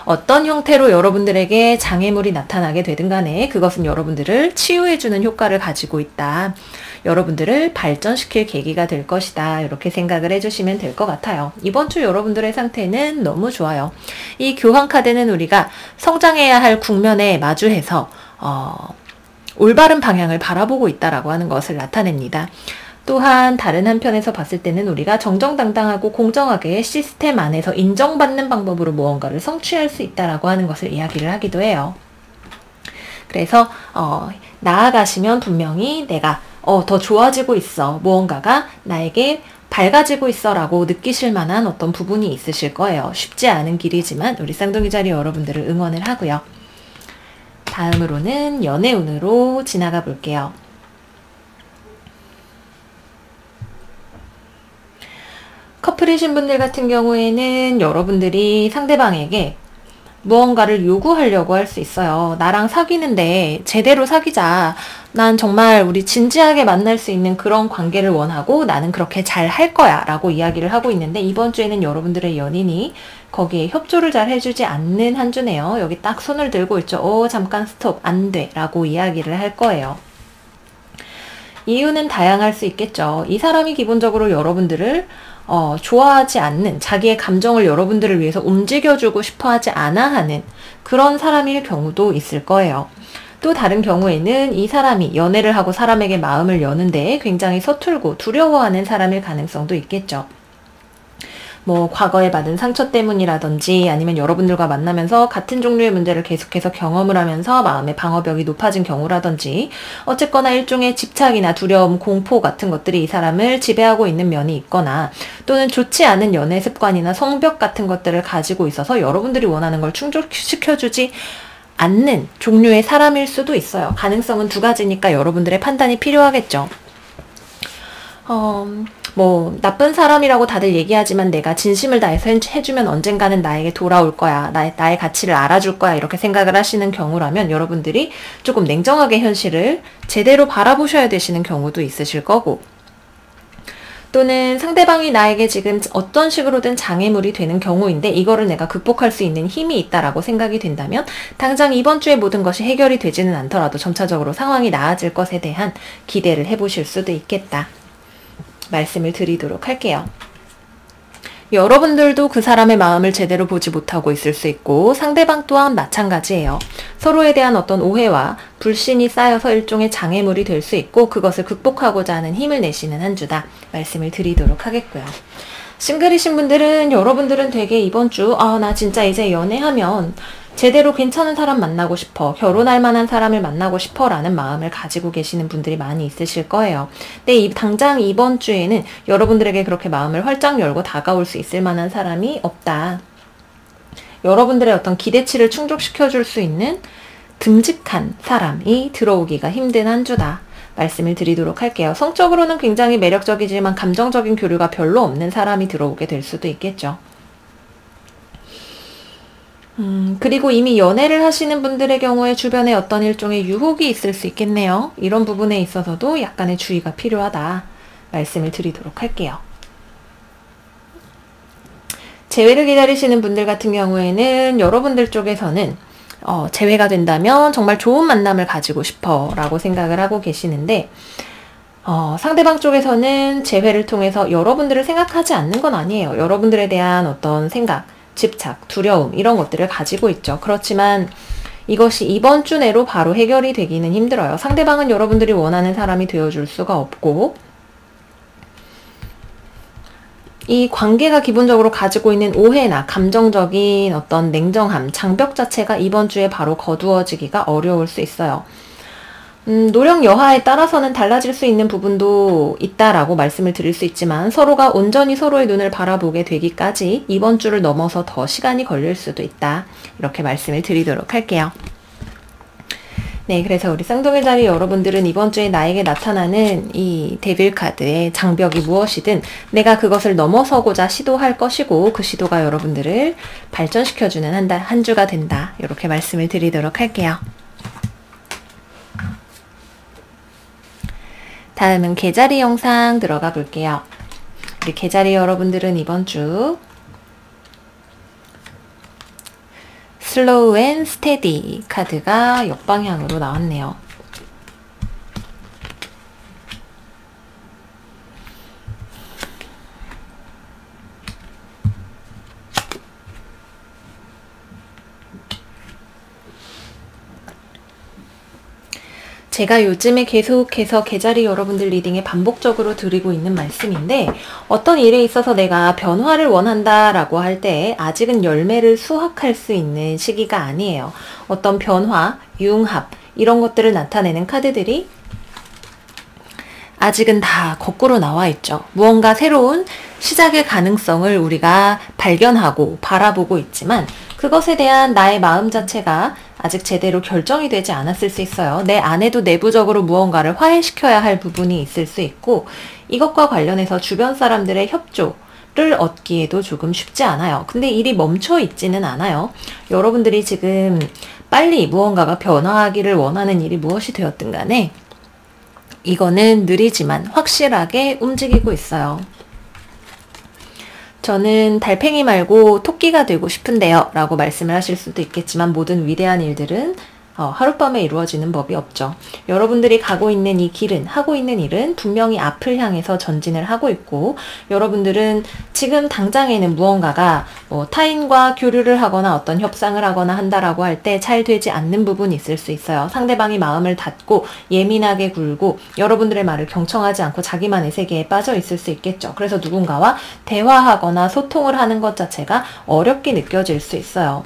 S1: 어떤 형태로 여러분들에게 장애물이 나타나게 되든 간에 그것은 여러분들을 치유해주는 효과를 가지고 있다. 여러분들을 발전시킬 계기가 될 것이다. 이렇게 생각을 해주시면 될 것 같아요. 이번 주 여러분들의 상태는 너무 좋아요. 이 교황 카드는 우리가 성장해야 할 국면에 마주해서 올바른 방향을 바라보고 있다라고 하는 것을 나타냅니다. 또한 다른 한편에서 봤을 때는 우리가 정정당당하고 공정하게 시스템 안에서 인정받는 방법으로 무언가를 성취할 수 있다라고 하는 것을 이야기를 하기도 해요. 그래서 나아가시면 분명히 내가 더 좋아지고 있어, 무언가가 나에게 밝아지고 있어 라고 느끼실 만한 어떤 부분이 있으실 거예요. 쉽지 않은 길이지만 우리 쌍둥이 자리 여러분들을 응원을 하고요. 다음으로는 연애운으로 지나가 볼게요. 커플이신 분들 같은 경우에는 여러분들이 상대방에게 무언가를 요구하려고 할 수 있어요. 나랑 사귀는데 제대로 사귀자. 난 정말 우리 진지하게 만날 수 있는 그런 관계를 원하고 나는 그렇게 잘 할 거야 라고 이야기를 하고 있는데 이번 주에는 여러분들의 연인이 거기에 협조를 잘 해주지 않는 한 주네요. 여기 딱 손을 들고 있죠. 잠깐 스톱, 안 돼 라고 이야기를 할 거예요. 이유는 다양할 수 있겠죠. 이 사람이 기본적으로 여러분들을 좋아하지 않는, 자기의 감정을 여러분들을 위해서 움직여주고 싶어 하지 않아 하는 그런 사람일 경우도 있을 거예요. 또 다른 경우에는 이 사람이 연애를 하고 사람에게 마음을 여는데 굉장히 서툴고 두려워하는 사람일 가능성도 있겠죠. 과거에 받은 상처 때문이라든지 아니면 여러분들과 만나면서 같은 종류의 문제를 계속해서 경험을 하면서 마음의 방어벽이 높아진 경우라든지 어쨌거나 일종의 집착이나 두려움, 공포 같은 것들이 이 사람을 지배하고 있는 면이 있거나 또는 좋지 않은 연애 습관이나 성벽 같은 것들을 가지고 있어서 여러분들이 원하는 걸 충족시켜주지 않는 종류의 사람일 수도 있어요. 가능성은 두 가지니까 여러분들의 판단이 필요하겠죠. 나쁜 사람이라고 다들 얘기하지만 내가 진심을 다해서 해주면 언젠가는 나에게 돌아올 거야. 나의 가치를 알아줄 거야. 이렇게 생각을 하시는 경우라면 여러분들이 조금 냉정하게 현실을 제대로 바라보셔야 되시는 경우도 있으실 거고 또는 상대방이 나에게 지금 어떤 식으로든 장애물이 되는 경우인데 이거를 내가 극복할 수 있는 힘이 있다라고 생각이 된다면 당장 이번 주에 모든 것이 해결이 되지는 않더라도 점차적으로 상황이 나아질 것에 대한 기대를 해보실 수도 있겠다. 말씀을 드리도록 할게요. 여러분들도 그 사람의 마음을 제대로 보지 못하고 있을 수 있고 상대방 또한 마찬가지예요. 서로에 대한 어떤 오해와 불신이 쌓여서 일종의 장애물이 될 수 있고 그것을 극복하고자 하는 힘을 내시는 한 주다. 말씀을 드리도록 하겠고요. 싱글이신 분들은 여러분들은 되게 이번 주 나 진짜 이제 연애하면 제대로 괜찮은 사람 만나고 싶어, 결혼할 만한 사람을 만나고 싶어 라는 마음을 가지고 계시는 분들이 많이 있으실 거예요. 근데 당장 이번 주에는 여러분들에게 그렇게 마음을 활짝 열고 다가올 수 있을 만한 사람이 없다. 여러분들의 어떤 기대치를 충족시켜 줄 수 있는 듬직한 사람이 들어오기가 힘든 한 주다. 말씀을 드리도록 할게요. 성적으로는 굉장히 매력적이지만 감정적인 교류가 별로 없는 사람이 들어오게 될 수도 있겠죠. 그리고 이미 연애를 하시는 분들의 경우에 주변에 어떤 일종의 유혹이 있을 수 있겠네요. 이런 부분에 있어서도 약간의 주의가 필요하다. 말씀을 드리도록 할게요. 재회를 기다리시는 분들 같은 경우에는 여러분들 쪽에서는 재회가 된다면 정말 좋은 만남을 가지고 싶어 라고 생각을 하고 계시는데 상대방 쪽에서는 재회를 통해서 여러분들을 생각하지 않는 건 아니에요. 여러분들에 대한 어떤 생각, 집착, 두려움 이런 것들을 가지고 있죠. 그렇지만 이것이 이번 주 내로 바로 해결이 되기는 힘들어요. 상대방은 여러분들이 원하는 사람이 되어줄 수가 없고 이 관계가 기본적으로 가지고 있는 오해나 감정적인 어떤 냉정함, 장벽 자체가 이번 주에 바로 거두어지기가 어려울 수 있어요. 노력 여하에 따라서는 달라질 수 있는 부분도 있다라고 말씀을 드릴 수 있지만 서로가 온전히 서로의 눈을 바라보게 되기까지 이번 주를 넘어서 더 시간이 걸릴 수도 있다. 이렇게 말씀을 드리도록 할게요. 네, 그래서 우리 쌍둥이 자리 여러분들은 이번 주에 나에게 나타나는 이 데빌 카드의 장벽이 무엇이든 내가 그것을 넘어서고자 시도할 것이고 그 시도가 여러분들을 발전시켜주는 한 주가 된다. 이렇게 말씀을 드리도록 할게요. 다음은 개자리 영상 들어가 볼게요. 우리 개자리 여러분들은 이번 주 슬로우 앤 스테디 카드가 역방향으로 나왔네요. 제가 요즘에 계속해서 개자리 여러분들 리딩에 반복적으로 드리고 있는 말씀인데 어떤 일에 있어서 내가 변화를 원한다 라고 할 때 아직은 열매를 수확할 수 있는 시기가 아니에요. 어떤 변화, 융합 이런 것들을 나타내는 카드들이 아직은 다 거꾸로 나와 있죠. 무언가 새로운 시작의 가능성을 우리가 발견하고 바라보고 있지만 그것에 대한 나의 마음 자체가 아직 제대로 결정이 되지 않았을 수 있어요. 내 안에도 내부적으로 무언가를 화해시켜야 할 부분이 있을 수 있고 이것과 관련해서 주변 사람들의 협조를 얻기에도 조금 쉽지 않아요. 근데 일이 멈춰 있지는 않아요. 여러분들이 지금 빨리 무언가가 변화하기를 원하는 일이 무엇이 되었든 간에 이거는 느리지만 확실하게 움직이고 있어요. 저는 달팽이 말고 토끼가 되고 싶은데요 라고 말씀을 하실 수도 있겠지만 모든 위대한 일들은 하룻밤에 이루어지는 법이 없죠. 여러분들이 가고 있는 이 길은, 하고 있는 일은 분명히 앞을 향해서 전진을 하고 있고 여러분들은 지금 당장에는 무언가가 타인과 교류를 하거나 어떤 협상을 하거나 한다라고 할 때 잘 되지 않는 부분이 있을 수 있어요. 상대방이 마음을 닫고 예민하게 굴고 여러분들의 말을 경청하지 않고 자기만의 세계에 빠져 있을 수 있겠죠. 그래서 누군가와 대화하거나 소통을 하는 것 자체가 어렵게 느껴질 수 있어요.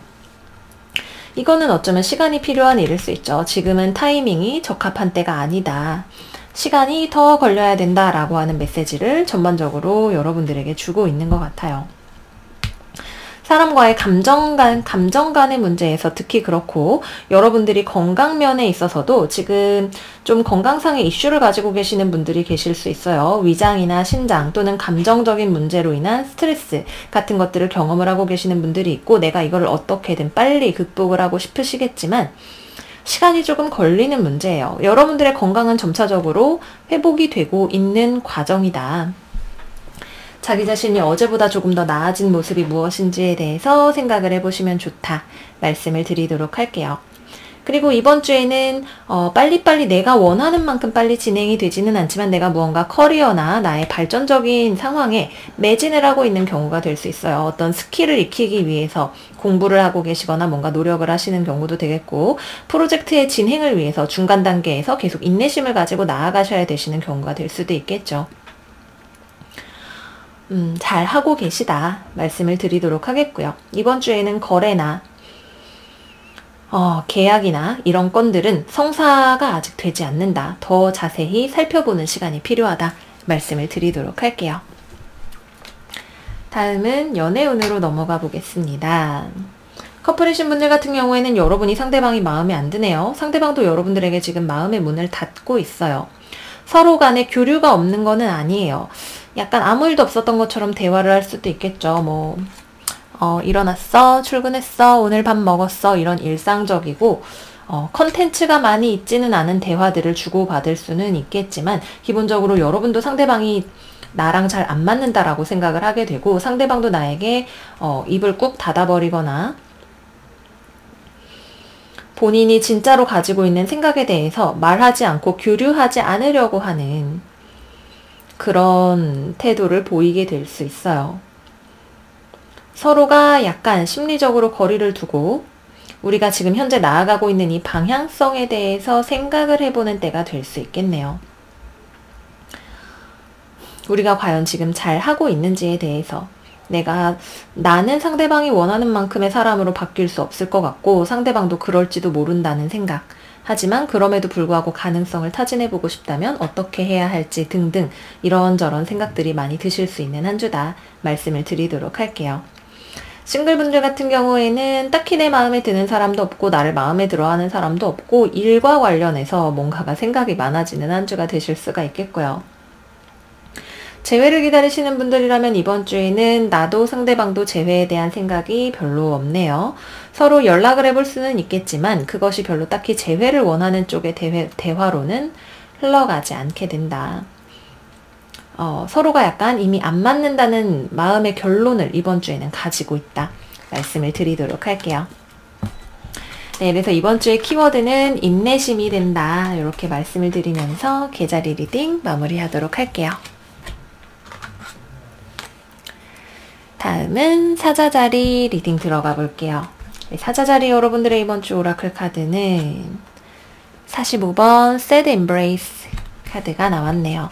S1: 이거는 어쩌면 시간이 필요한 일일 수 있죠. 지금은 타이밍이 적합한 때가 아니다. 시간이 더 걸려야 된다라고 하는 메시지를 전반적으로 여러분들에게 주고 있는 것 같아요. 사람과의 감정 간의 문제에서 특히 그렇고 여러분들이 건강면에 있어서도 지금 좀 건강상의 이슈를 가지고 계시는 분들이 계실 수 있어요. 위장이나 신장 또는 감정적인 문제로 인한 스트레스 같은 것들을 경험을 하고 계시는 분들이 있고 내가 이거를 어떻게든 빨리 극복을 하고 싶으시겠지만 시간이 조금 걸리는 문제예요. 여러분들의 건강은 점차적으로 회복이 되고 있는 과정이다. 자기 자신이 어제보다 조금 더 나아진 모습이 무엇인지에 대해서 생각을 해보시면 좋다 말씀을 드리도록 할게요. 그리고 이번 주에는 빨리빨리 내가 원하는 만큼 빨리 진행이 되지는 않지만 내가 무언가 커리어나 나의 발전적인 상황에 매진을 하고 있는 경우가 될 수 있어요. 어떤 스킬을 익히기 위해서 공부를 하고 계시거나 뭔가 노력을 하시는 경우도 되겠고 프로젝트의 진행을 위해서 중간 단계에서 계속 인내심을 가지고 나아가셔야 되시는 경우가 될 수도 있겠죠. 잘 하고 계시다 말씀을 드리도록 하겠고요. 이번 주에는 거래나 계약이나 이런 건들은 성사가 아직 되지 않는다. 더 자세히 살펴보는 시간이 필요하다 말씀을 드리도록 할게요. 다음은 연애운으로 넘어가 보겠습니다. 커플이신 분들 같은 경우에는 여러분이 상대방이 마음에 안 드네요. 상대방도 여러분들에게 지금 마음의 문을 닫고 있어요. 서로 간에 교류가 없는 거는 아니에요. 약간 아무 일도 없었던 것처럼 대화를 할 수도 있겠죠. 뭐 일어났어, 출근했어, 오늘 밥 먹었어, 이런 일상적이고 컨텐츠가 많이 있지는 않은 대화들을 주고받을 수는 있겠지만 기본적으로 여러분도 상대방이 나랑 잘 안 맞는다라고 생각을 하게 되고 상대방도 나에게 입을 꾹 닫아버리거나 본인이 진짜로 가지고 있는 생각에 대해서 말하지 않고 교류하지 않으려고 하는 그런 태도를 보이게 될 수 있어요. 서로가 약간 심리적으로 거리를 두고 우리가 지금 현재 나아가고 있는 이 방향성에 대해서 생각을 해보는 때가 될 수 있겠네요. 우리가 과연 지금 잘 하고 있는지에 대해서 나는 상대방이 원하는 만큼의 사람으로 바뀔 수 없을 것 같고 상대방도 그럴지도 모른다는 생각. 하지만 그럼에도 불구하고 가능성을 타진해보고 싶다면 어떻게 해야 할지 등등 이런저런 생각들이 많이 드실 수 있는 한 주다 말씀을 드리도록 할게요. 싱글분들 같은 경우에는 딱히 내 마음에 드는 사람도 없고 나를 마음에 들어하는 사람도 없고 일과 관련해서 뭔가가 생각이 많아지는 한 주가 되실 수가 있겠고요. 재회를 기다리시는 분들이라면 이번 주에는 나도 상대방도 재회에 대한 생각이 별로 없네요. 서로 연락을 해볼 수는 있겠지만 그것이 별로 딱히 재회를 원하는 쪽의 대화로는 흘러가지 않게 된다. 서로가 약간 이미 안 맞는다는 마음의 결론을 이번 주에는 가지고 있다. 말씀을 드리도록 할게요. 네, 그래서 이번 주의 키워드는 인내심이 된다. 이렇게 말씀을 드리면서 계자리 리딩 마무리하도록 할게요. 다음은 사자자리 리딩 들어가 볼게요. 사자자리 여러분들의 이번 주 오라클 카드는 45번 Sad Embrace 카드가 나왔네요.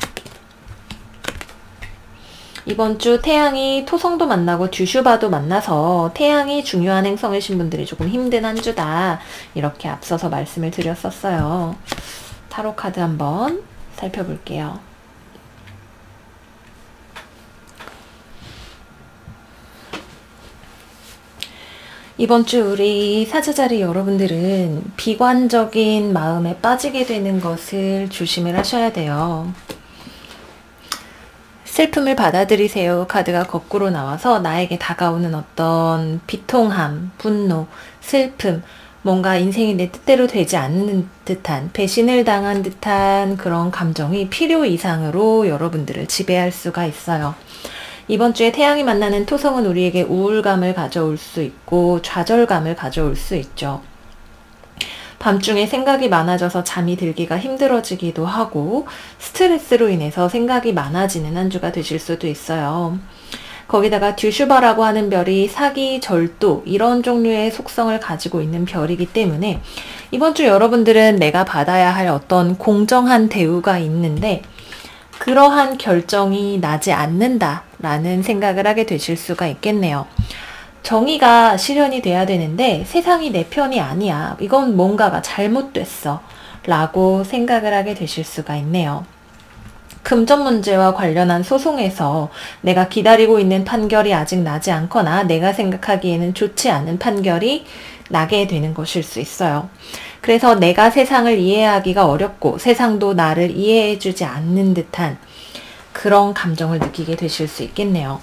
S1: 이번 주 태양이 토성도 만나고 듀슈바도 만나서 태양이 중요한 행성이신 분들이 조금 힘든 한 주다. 이렇게 앞서서 말씀을 드렸었어요. 타로 카드 한번 살펴볼게요. 이번 주 우리 사자자리 여러분들은 비관적인 마음에 빠지게 되는 것을 조심을 하셔야 돼요. 슬픔을 받아들이세요 카드가 거꾸로 나와서 나에게 다가오는 어떤 비통함, 분노, 슬픔, 뭔가 인생이 내 뜻대로 되지 않는 듯한 배신을 당한 듯한 그런 감정이 필요 이상으로 여러분들을 지배할 수가 있어요. 이번 주에 태양이 만나는 토성은 우리에게 우울감을 가져올 수 있고 좌절감을 가져올 수 있죠. 밤중에 생각이 많아져서 잠이 들기가 힘들어지기도 하고 스트레스로 인해서 생각이 많아지는 한 주가 되실 수도 있어요. 거기다가 듀슈바라고 하는 별이 사기, 절도 이런 종류의 속성을 가지고 있는 별이기 때문에 이번 주 여러분들은 내가 받아야 할 어떤 공정한 대우가 있는데 그러한 결정이 나지 않는다라는 생각을 하게 되실 수가 있겠네요. 정의가 실현이 돼야 되는데 세상이 내 편이 아니야. 이건 뭔가가 잘못됐어. 라고 생각을 하게 되실 수가 있네요. 금전 문제와 관련한 소송에서 내가 기다리고 있는 판결이 아직 나지 않거나 내가 생각하기에는 좋지 않은 판결이 나게 되는 것일 수 있어요. 그래서 내가 세상을 이해하기가 어렵고 세상도 나를 이해해주지 않는 듯한 그런 감정을 느끼게 되실 수 있겠네요.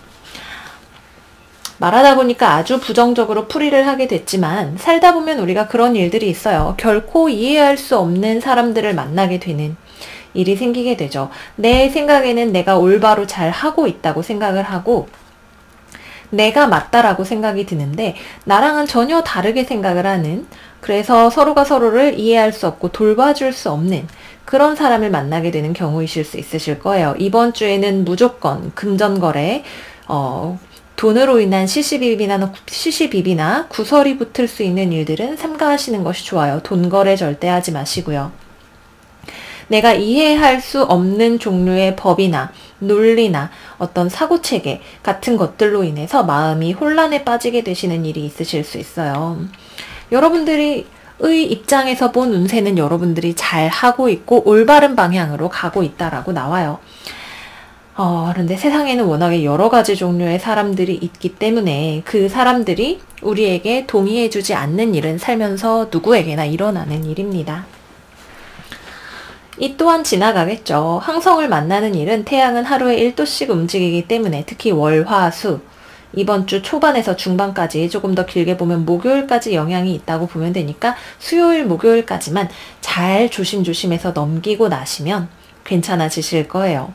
S1: 말하다 보니까 아주 부정적으로 풀이를 하게 됐지만 살다 보면 우리가 그런 일들이 있어요. 결코 이해할 수 없는 사람들을 만나게 되는 일이 생기게 되죠. 내 생각에는 내가 올바로 잘 하고 있다고 생각을 하고 내가 맞다라고 생각이 드는데 나랑은 전혀 다르게 생각을 하는 그래서 서로가 서로를 이해할 수 없고 돌봐줄 수 없는 그런 사람을 만나게 되는 경우이실 수 있으실 거예요. 이번 주에는 무조건 금전거래, 돈으로 인한 시시비비나 구설이 붙을 수 있는 일들은 삼가하시는 것이 좋아요. 돈 거래 절대 하지 마시고요. 내가 이해할 수 없는 종류의 법이나 논리나 어떤 사고체계 같은 것들로 인해서 마음이 혼란에 빠지게 되시는 일이 있으실 수 있어요. 여러분들의 입장에서 본 운세는 여러분들이 잘 하고 있고 올바른 방향으로 가고 있다라고 나와요. 그런데 세상에는 워낙에 여러 가지 종류의 사람들이 있기 때문에 그 사람들이 우리에게 동의해주지 않는 일은 살면서 누구에게나 일어나는 일입니다. 이 또한 지나가겠죠. 항성을 만나는 일은 태양은 하루에 1도씩 움직이기 때문에 특히 월, 화, 수 이번 주 초반에서 중반까지 조금 더 길게 보면 목요일까지 영향이 있다고 보면 되니까 수요일, 목요일까지만 잘 조심조심해서 넘기고 나시면 괜찮아지실 거예요.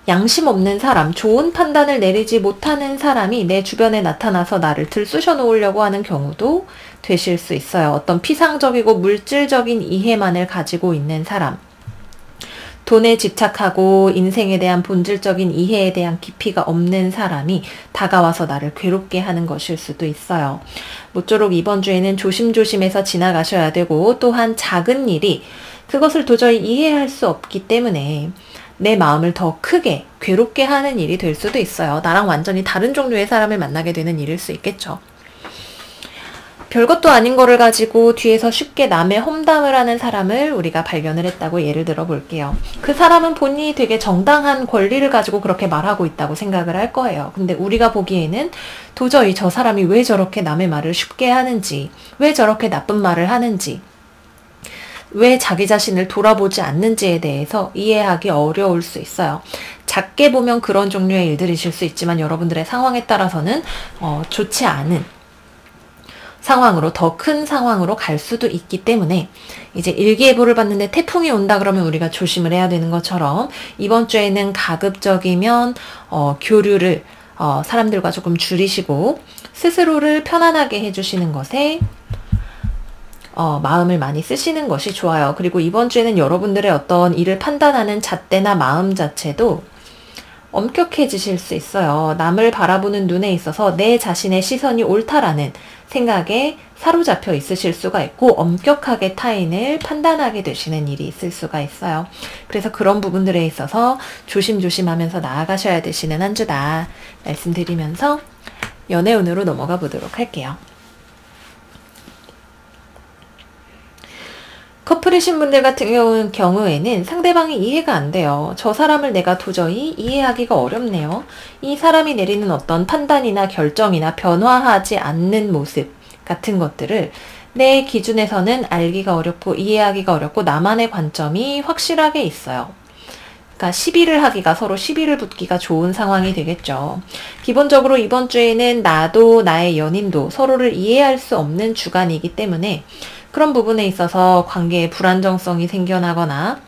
S1: 양심 없는 사람, 좋은 판단을 내리지 못하는 사람이 내 주변에 나타나서 나를 들쑤셔 놓으려고 하는 경우도 되실 수 있어요. 어떤 피상적이고 물질적인 이해만을 가지고 있는 사람, 돈에 집착하고 인생에 대한 본질적인 이해에 대한 깊이가 없는 사람이 다가와서 나를 괴롭게 하는 것일 수도 있어요. 모쪼록 이번 주에는 조심조심해서 지나가셔야 되고, 또한 작은 일이 그것을 도저히 이해할 수 없기 때문에 내 마음을 더 크게 괴롭게 하는 일이 될 수도 있어요. 나랑 완전히 다른 종류의 사람을 만나게 되는 일일 수 있겠죠. 별것도 아닌 거를 가지고 뒤에서 쉽게 남의 험담을 하는 사람을 우리가 발견을 했다고 예를 들어 볼게요. 그 사람은 본인이 되게 정당한 권리를 가지고 그렇게 말하고 있다고 생각을 할 거예요. 근데 우리가 보기에는 도저히 저 사람이 왜 저렇게 남의 말을 쉽게 하는지, 왜 저렇게 나쁜 말을 하는지, 왜 자기 자신을 돌아보지 않는지에 대해서 이해하기 어려울 수 있어요. 작게 보면 그런 종류의 일들이실 수 있지만 여러분들의 상황에 따라서는 좋지 않은 상황으로, 더 큰 상황으로 갈 수도 있기 때문에 이제 일기예보를 봤는데 태풍이 온다 그러면 우리가 조심을 해야 되는 것처럼 이번 주에는 가급적이면 교류를 사람들과 조금 줄이시고 스스로를 편안하게 해주시는 것에 마음을 많이 쓰시는 것이 좋아요. 그리고 이번 주에는 여러분들의 어떤 일을 판단하는 잣대나 마음 자체도 엄격해지실 수 있어요. 남을 바라보는 눈에 있어서 내 자신의 시선이 옳다라는 생각에 사로잡혀 있으실 수가 있고 엄격하게 타인을 판단하게 되시는 일이 있을 수가 있어요. 그래서 그런 부분들에 있어서 조심조심하면서 나아가셔야 되시는 한 주다 말씀드리면서 연애운으로 넘어가 보도록 할게요. 커플이신 분들 같은 경우에는 상대방이 이해가 안 돼요. 저 사람을 내가 도저히 이해하기가 어렵네요. 이 사람이 내리는 어떤 판단이나 결정이나 변화하지 않는 모습 같은 것들을 내 기준에서는 알기가 어렵고 이해하기가 어렵고 나만의 관점이 확실하게 있어요. 그러니까 시비를 하기가, 서로 시비를 붙기가 좋은 상황이 되겠죠. 기본적으로 이번 주에는 나도 나의 연인도 서로를 이해할 수 없는 주간이기 때문에 그런 부분에 있어서 관계에 불안정성이 생겨나거나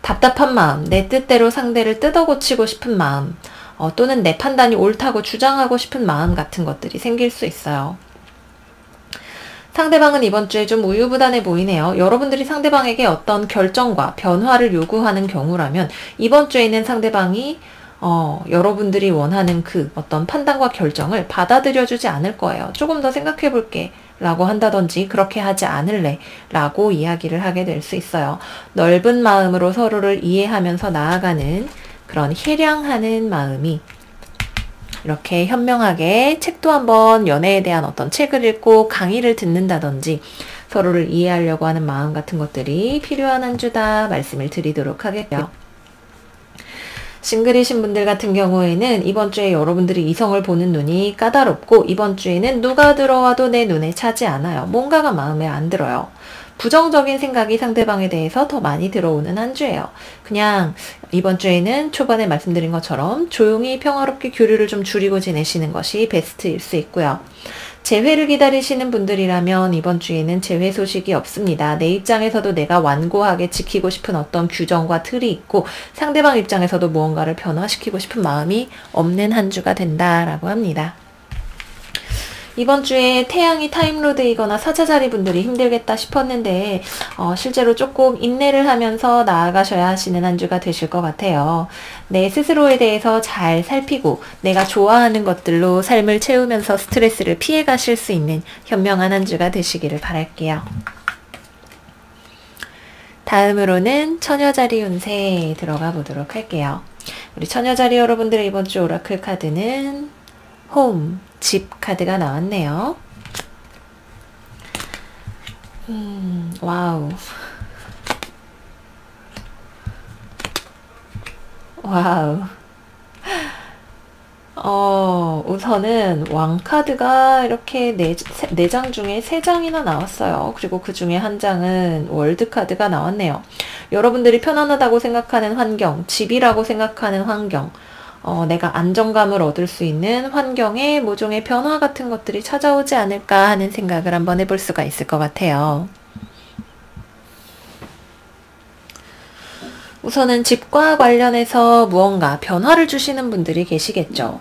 S1: 답답한 마음, 내 뜻대로 상대를 뜯어고치고 싶은 마음, 또는 내 판단이 옳다고 주장하고 싶은 마음 같은 것들이 생길 수 있어요. 상대방은 이번 주에 좀 우유부단해 보이네요. 여러분들이 상대방에게 어떤 결정과 변화를 요구하는 경우라면 이번 주에는 상대방이 여러분들이 원하는 그 어떤 판단과 결정을 받아들여주지 않을 거예요. 조금 더 생각해 볼게 라고 한다든지 그렇게 하지 않을래 라고 이야기를 하게 될 수 있어요. 넓은 마음으로 서로를 이해하면서 나아가는 그런 희량하는 마음이 이렇게 현명하게 책도 한번 연애에 대한 어떤 책을 읽고 강의를 듣는다든지 서로를 이해하려고 하는 마음 같은 것들이 필요한 한 주다 말씀을 드리도록 하겠고요. 싱글이신 분들 같은 경우에는 이번 주에 여러분들이 이성을 보는 눈이 까다롭고 이번 주에는 누가 들어와도 내 눈에 차지 않아요. 뭔가가 마음에 안 들어요. 부정적인 생각이 상대방에 대해서 더 많이 들어오는 한 주예요. 그냥 이번 주에는 초반에 말씀드린 것처럼 조용히 평화롭게 교류를 좀 줄이고 지내시는 것이 베스트일 수 있고요. 재회를 기다리시는 분들이라면 이번 주에는 재회 소식이 없습니다. 내 입장에서도 내가 완고하게 지키고 싶은 어떤 규정과 틀이 있고 상대방 입장에서도 무언가를 변화시키고 싶은 마음이 없는 한 주가 된다라고 합니다. 이번 주에 태양이 타임로드이거나 사자자리 분들이 힘들겠다 싶었는데 실제로 조금 인내를 하면서 나아가셔야 하시는 한 주가 되실 것 같아요. 내 스스로에 대해서 잘 살피고 내가 좋아하는 것들로 삶을 채우면서 스트레스를 피해 가실 수 있는 현명한 한 주가 되시기를 바랄게요. 다음으로는 처녀자리 운세 들어가 보도록 할게요. 우리 처녀자리 여러분들의 이번 주 오라클 카드는 홈, 집 카드가 나왔네요. 와우. 와우. 우선은 왕카드가 이렇게 4장 중에 3장이나 나왔어요. 그리고 그 중에 한 장은 월드카드가 나왔네요. 여러분들이 편안하다고 생각하는 환경, 집이라고 생각하는 환경, 내가 안정감을 얻을 수 있는 환경에 모종의 변화 같은 것들이 찾아오지 않을까 하는 생각을 한번 해볼 수가 있을 것 같아요. 우선은 집과 관련해서 무언가 변화를 주시는 분들이 계시겠죠.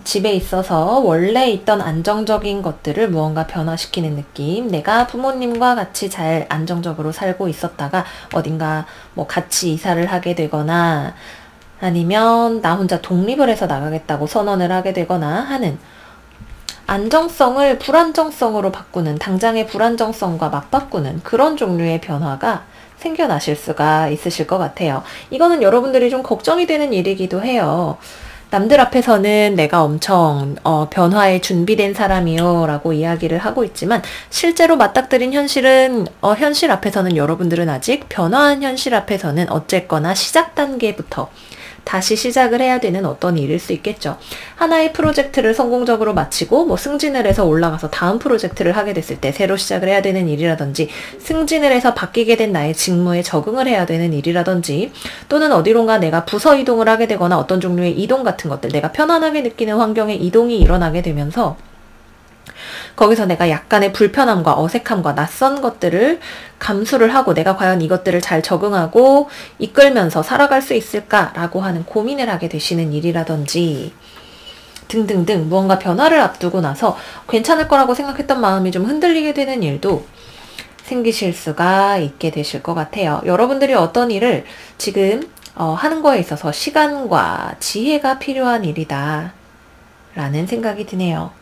S1: 집에 있어서 원래 있던 안정적인 것들을 무언가 변화시키는 느낌. 내가 부모님과 같이 잘 안정적으로 살고 있었다가 어딘가 뭐 같이 이사를 하게 되거나 아니면 나 혼자 독립을 해서 나가겠다고 선언을 하게 되거나 하는 안정성을 불안정성으로 바꾸는, 당장의 불안정성과 맞바꾸는 그런 종류의 변화가 생겨나실 수가 있으실 것 같아요. 이거는 여러분들이 좀 걱정이 되는 일이기도 해요. 남들 앞에서는 내가 엄청 변화에 준비된 사람이요 라고 이야기를 하고 있지만 실제로 맞닥뜨린 현실은 현실 앞에서는 여러분들은 아직 변화한 현실 앞에서는 어쨌거나 시작 단계부터 다시 시작을 해야 되는 어떤 일일 수 있겠죠. 하나의 프로젝트를 성공적으로 마치고 뭐 승진을 해서 올라가서 다음 프로젝트를 하게 됐을 때 새로 시작을 해야 되는 일이라든지 승진을 해서 바뀌게 된 나의 직무에 적응을 해야 되는 일이라든지 또는 어디론가 내가 부서 이동을 하게 되거나 어떤 종류의 이동 같은 것들 내가 편안하게 느끼는 환경의 이동이 일어나게 되면서 거기서 내가 약간의 불편함과 어색함과 낯선 것들을 감수를 하고 내가 과연 이것들을 잘 적응하고 이끌면서 살아갈 수 있을까라고 하는 고민을 하게 되시는 일이라든지 등등등 무언가 변화를 앞두고 나서 괜찮을 거라고 생각했던 마음이 좀 흔들리게 되는 일도 생기실 수가 있게 되실 것 같아요. 여러분들이 어떤 일을 지금 하는 거에 있어서 시간과 지혜가 필요한 일이다 라는 생각이 드네요.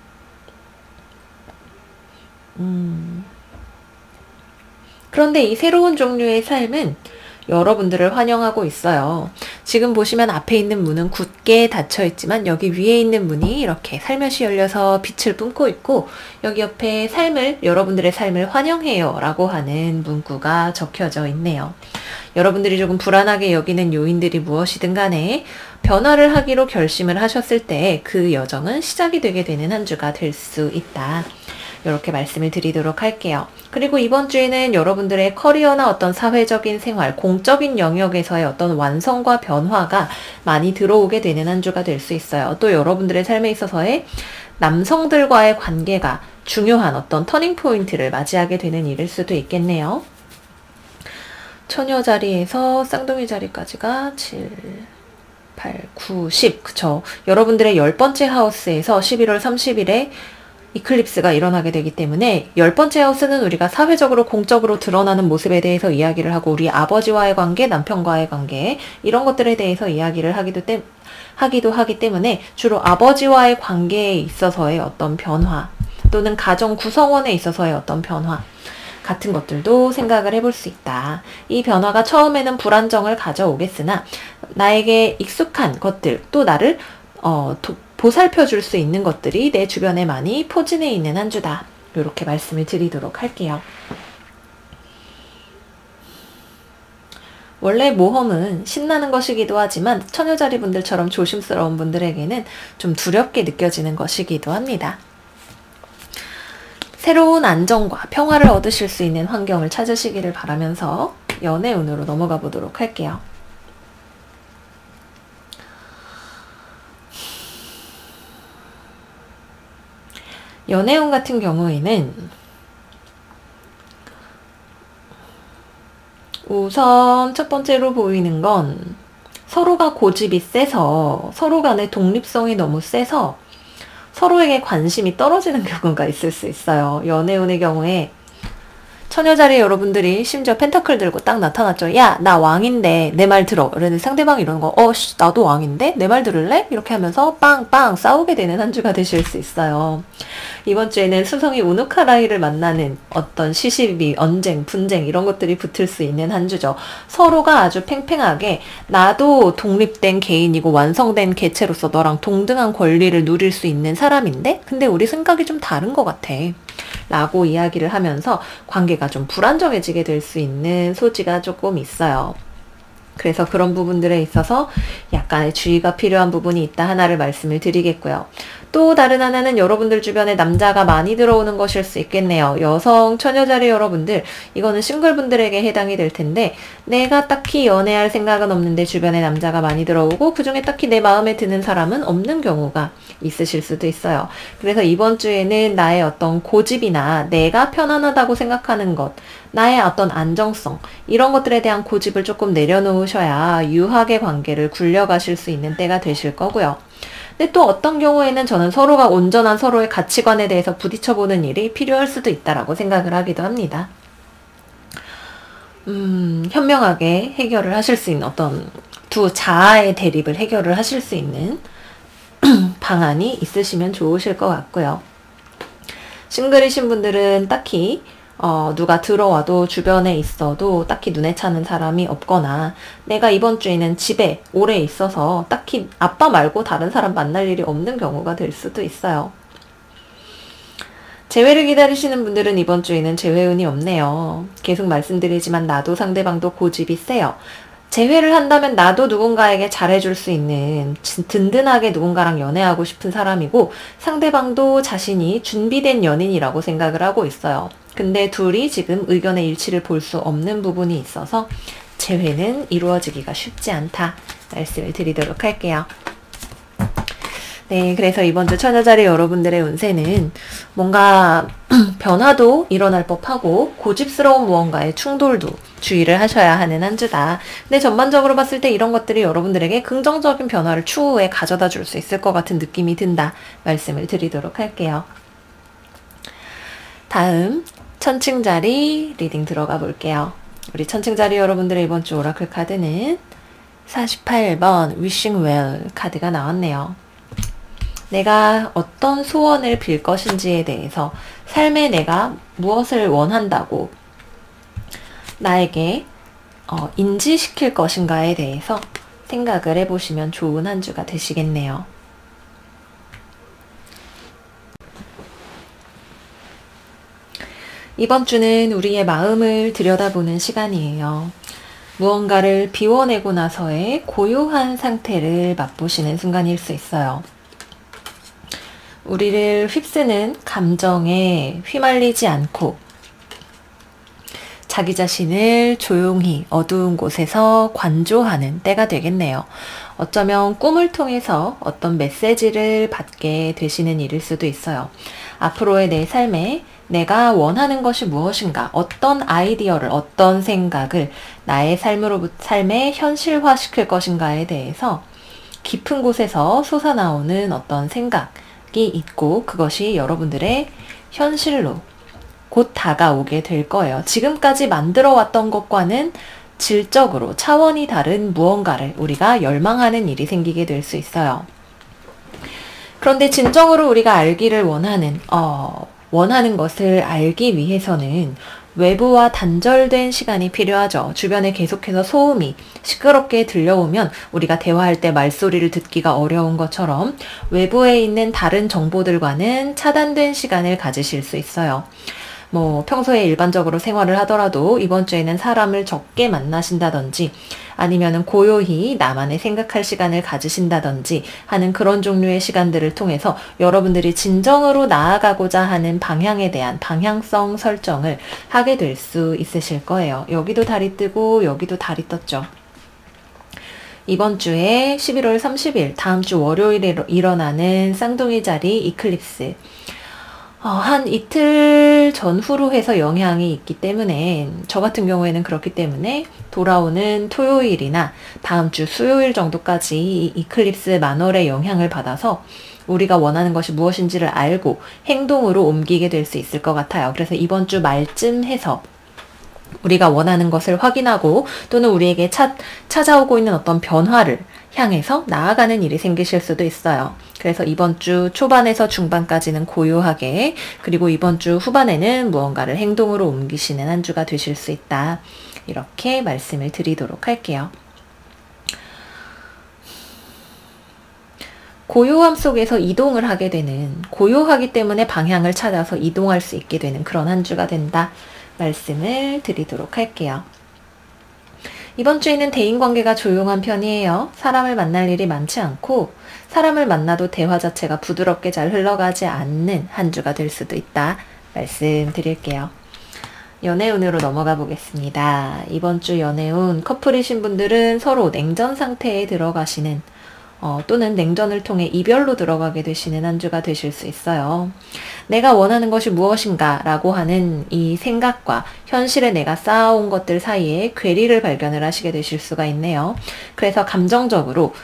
S1: 그런데 이 새로운 종류의 삶은 여러분들을 환영하고 있어요. 지금 보시면 앞에 있는 문은 굳게 닫혀 있지만 여기 위에 있는 문이 이렇게 살며시 열려서 빛을 뿜고 있고 여기 옆에 여러분들의 삶을 환영해요 라고 하는 문구가 적혀져 있네요. 여러분들이 조금 불안하게 여기는 요인들이 무엇이든 간에 변화를 하기로 결심을 하셨을 때 그 여정은 시작이 되게 되는 한 주가 될 수 있다. 이렇게 말씀을 드리도록 할게요. 그리고 이번 주에는 여러분들의 커리어나 어떤 사회적인 생활, 공적인 영역에서의 어떤 완성과 변화가 많이 들어오게 되는 한 주가 될 수 있어요. 또 여러분들의 삶에 있어서의 남성들과의 관계가 중요한 어떤 터닝 포인트를 맞이하게 되는 일일 수도 있겠네요. 처녀 자리에서 쌍둥이 자리까지가 7, 8, 9, 10 그쵸. 여러분들의 10번째 하우스에서 11월 30일에 이클립스가 일어나게 되기 때문에 10번째 하우스는 우리가 사회적으로 공적으로 드러나는 모습에 대해서 이야기를 하고 우리 아버지와의 관계, 남편과의 관계 이런 것들에 대해서 이야기를 하기도 하기 때문에 주로 아버지와의 관계에 있어서의 어떤 변화 또는 가정 구성원에 있어서의 어떤 변화 같은 것들도 생각을 해볼 수 있다. 이 변화가 처음에는 불안정을 가져오겠으나 나에게 익숙한 것들 또 나를 보살펴 줄 수 있는 것들이 내 주변에 많이 포진해 있는 한 주다. 이렇게 말씀을 드리도록 할게요. 원래 모험은 신나는 것이기도 하지만 처녀자리 분들처럼 조심스러운 분들에게는 좀 두렵게 느껴지는 것이기도 합니다. 새로운 안정과 평화를 얻으실 수 있는 환경을 찾으시기를 바라면서 연애운으로 넘어가 보도록 할게요. 연애운 같은 경우에는 우선 첫 번째로 보이는 건 서로가 고집이 세서 서로 간의 독립성이 너무 세서 서로에게 관심이 떨어지는 경우가 있을 수 있어요. 연애운의 경우에 처녀자리에 여러분들이 심지어 펜타클 들고 딱 나타났죠. 야, 나 왕인데 내 말 들어. 그런데 상대방이 이러는 거 나도 왕인데 내 말 들을래? 이렇게 하면서 빵빵 싸우게 되는 한 주가 되실 수 있어요. 이번 주에는 수성이 우누카라이를 만나는 어떤 시시비, 언쟁, 분쟁 이런 것들이 붙을 수 있는 한 주죠. 서로가 아주 팽팽하게 나도 독립된 개인이고 완성된 개체로서 너랑 동등한 권리를 누릴 수 있는 사람인데 근데 우리 생각이 좀 다른 것 같아. 라고 이야기를 하면서 관계가 좀 불안정해지게 될 수 있는 소지가 조금 있어요. 그래서 그런 부분들에 있어서 약간의 주의가 필요한 부분이 있다 하나를 말씀을 드리겠고요. 또 다른 하나는 여러분들 주변에 남자가 많이 들어오는 것일 수 있겠네요. 여성 처녀자리 여러분들, 이거는 싱글분들에게 해당이 될 텐데 내가 딱히 연애할 생각은 없는데 주변에 남자가 많이 들어오고 그중에 딱히 내 마음에 드는 사람은 없는 경우가 있으실 수도 있어요. 그래서 이번 주에는 나의 어떤 고집이나 내가 편안하다고 생각하는 것, 나의 어떤 안정성, 이런 것들에 대한 고집을 조금 내려놓으셔야 유하게 관계를 굴려가실 수 있는 때가 되실 거고요. 근데 또 어떤 경우에는 저는 서로가 온전한 서로의 가치관에 대해서 부딪혀보는 일이 필요할 수도 있다라고 생각을 하기도 합니다. 현명하게 해결을 하실 수 있는 어떤 두 자아의 대립을 해결을 하실 수 있는 방안이 있으시면 좋으실 것 같고요. 싱글이신 분들은 딱히 누가 들어와도 주변에 있어도 딱히 눈에 차는 사람이 없거나 내가 이번 주에는 집에 오래 있어서 딱히 아빠 말고 다른 사람 만날 일이 없는 경우가 될 수도 있어요. 재회를 기다리시는 분들은 이번 주에는 재회운이 없네요. 계속 말씀드리지만 나도 상대방도 고집이 세요. 재회를 한다면 나도 누군가에게 잘해줄 수 있는 든든하게 누군가랑 연애하고 싶은 사람이고 상대방도 자신이 준비된 연인이라고 생각을 하고 있어요. 근데 둘이 지금 의견의 일치를 볼 수 없는 부분이 있어서 재회는 이루어지기가 쉽지 않다 말씀을 드리도록 할게요. 네, 그래서 이번 주 처녀자리 여러분들의 운세는 뭔가 변화도 일어날 법하고 고집스러운 무언가의 충돌도 주의를 하셔야 하는 한 주다. 근데 전반적으로 봤을 때 이런 것들이 여러분들에게 긍정적인 변화를 추후에 가져다 줄 수 있을 것 같은 느낌이 든다 말씀을 드리도록 할게요. 다음 천칭자리 리딩 들어가 볼게요. 우리 천칭자리 여러분들의 이번 주 오라클 카드는 48번 Wishing Well 카드가 나왔네요. 내가 어떤 소원을 빌 것인지에 대해서 삶에 내가 무엇을 원한다고 나에게 인지시킬 것인가에 대해서 생각을 해보시면 좋은 한 주가 되시겠네요. 이번 주는 우리의 마음을 들여다보는 시간이에요. 무언가를 비워내고 나서의 고요한 상태를 맛보시는 순간일 수 있어요. 우리를 휩쓰는 감정에 휘말리지 않고 자기 자신을 조용히 어두운 곳에서 관조하는 때가 되겠네요. 어쩌면 꿈을 통해서 어떤 메시지를 받게 되시는 일일 수도 있어요. 앞으로의 내 삶에 내가 원하는 것이 무엇인가, 어떤 아이디어를, 어떤 생각을 나의 삶에 현실화시킬 것인가에 대해서 깊은 곳에서 솟아나오는 어떤 생각이 있고 그것이 여러분들의 현실로 곧 다가오게 될 거예요. 지금까지 만들어 왔던 것과는 질적으로 차원이 다른 무언가를 우리가 열망하는 일이 생기게 될 수 있어요. 그런데 진정으로 우리가 알기를 원하는 것을 알기 위해서는 외부와 단절된 시간이 필요하죠. 주변에 계속해서 소음이 시끄럽게 들려오면 우리가 대화할 때 말소리를 듣기가 어려운 것처럼 외부에 있는 다른 정보들과는 차단된 시간을 가지실 수 있어요. 평소에 일반적으로 생활을 하더라도 이번 주에는 사람을 적게 만나신다든지 아니면은 고요히 나만의 생각할 시간을 가지신다든지 하는 그런 종류의 시간들을 통해서 여러분들이 진정으로 나아가고자 하는 방향에 대한 방향성 설정을 하게 될 수 있으실 거예요. 여기도 달이 뜨고 여기도 달이 떴죠. 이번 주에 11월 30일 다음 주 월요일에 일어나는 쌍둥이 자리 이클립스 한 이틀 전후로 해서 영향이 있기 때문에 저 같은 경우에는 그렇기 때문에 돌아오는 토요일이나 다음 주 수요일 정도까지 이 이클립스 만월의 영향을 받아서 우리가 원하는 것이 무엇인지를 알고 행동으로 옮기게 될 수 있을 것 같아요. 그래서 이번 주 말쯤 해서 우리가 원하는 것을 확인하고 또는 우리에게 찾아오고 있는 어떤 변화를 향해서 나아가는 일이 생기실 수도 있어요. 그래서 이번 주 초반에서 중반까지는 고요하게, 그리고 이번 주 후반에는 무언가를 행동으로 옮기시는 한 주가 되실 수 있다. 이렇게 말씀을 드리도록 할게요. 고요함 속에서 이동을 하게 되는, 고요하기 때문에 방향을 찾아서 이동할 수 있게 되는 그런 한 주가 된다. 말씀을 드리도록 할게요. 이번 주에는 대인관계가 조용한 편이에요. 사람을 만날 일이 많지 않고 사람을 만나도 대화 자체가 부드럽게 잘 흘러가지 않는 한 주가 될 수도 있다 말씀드릴게요. 연애운으로 넘어가 보겠습니다. 이번 주 연애운, 커플이신 분들은 서로 냉전 상태에 들어가시는 또는 냉전을 통해 이별로 들어가게 되시는 한 주가 되실 수 있어요. 내가 원하는 것이 무엇인가 라고 하는 이 생각과 현실에 내가 쌓아온 것들 사이에 괴리를 발견을 하시게 되실 수가 있네요. 그래서 감정적으로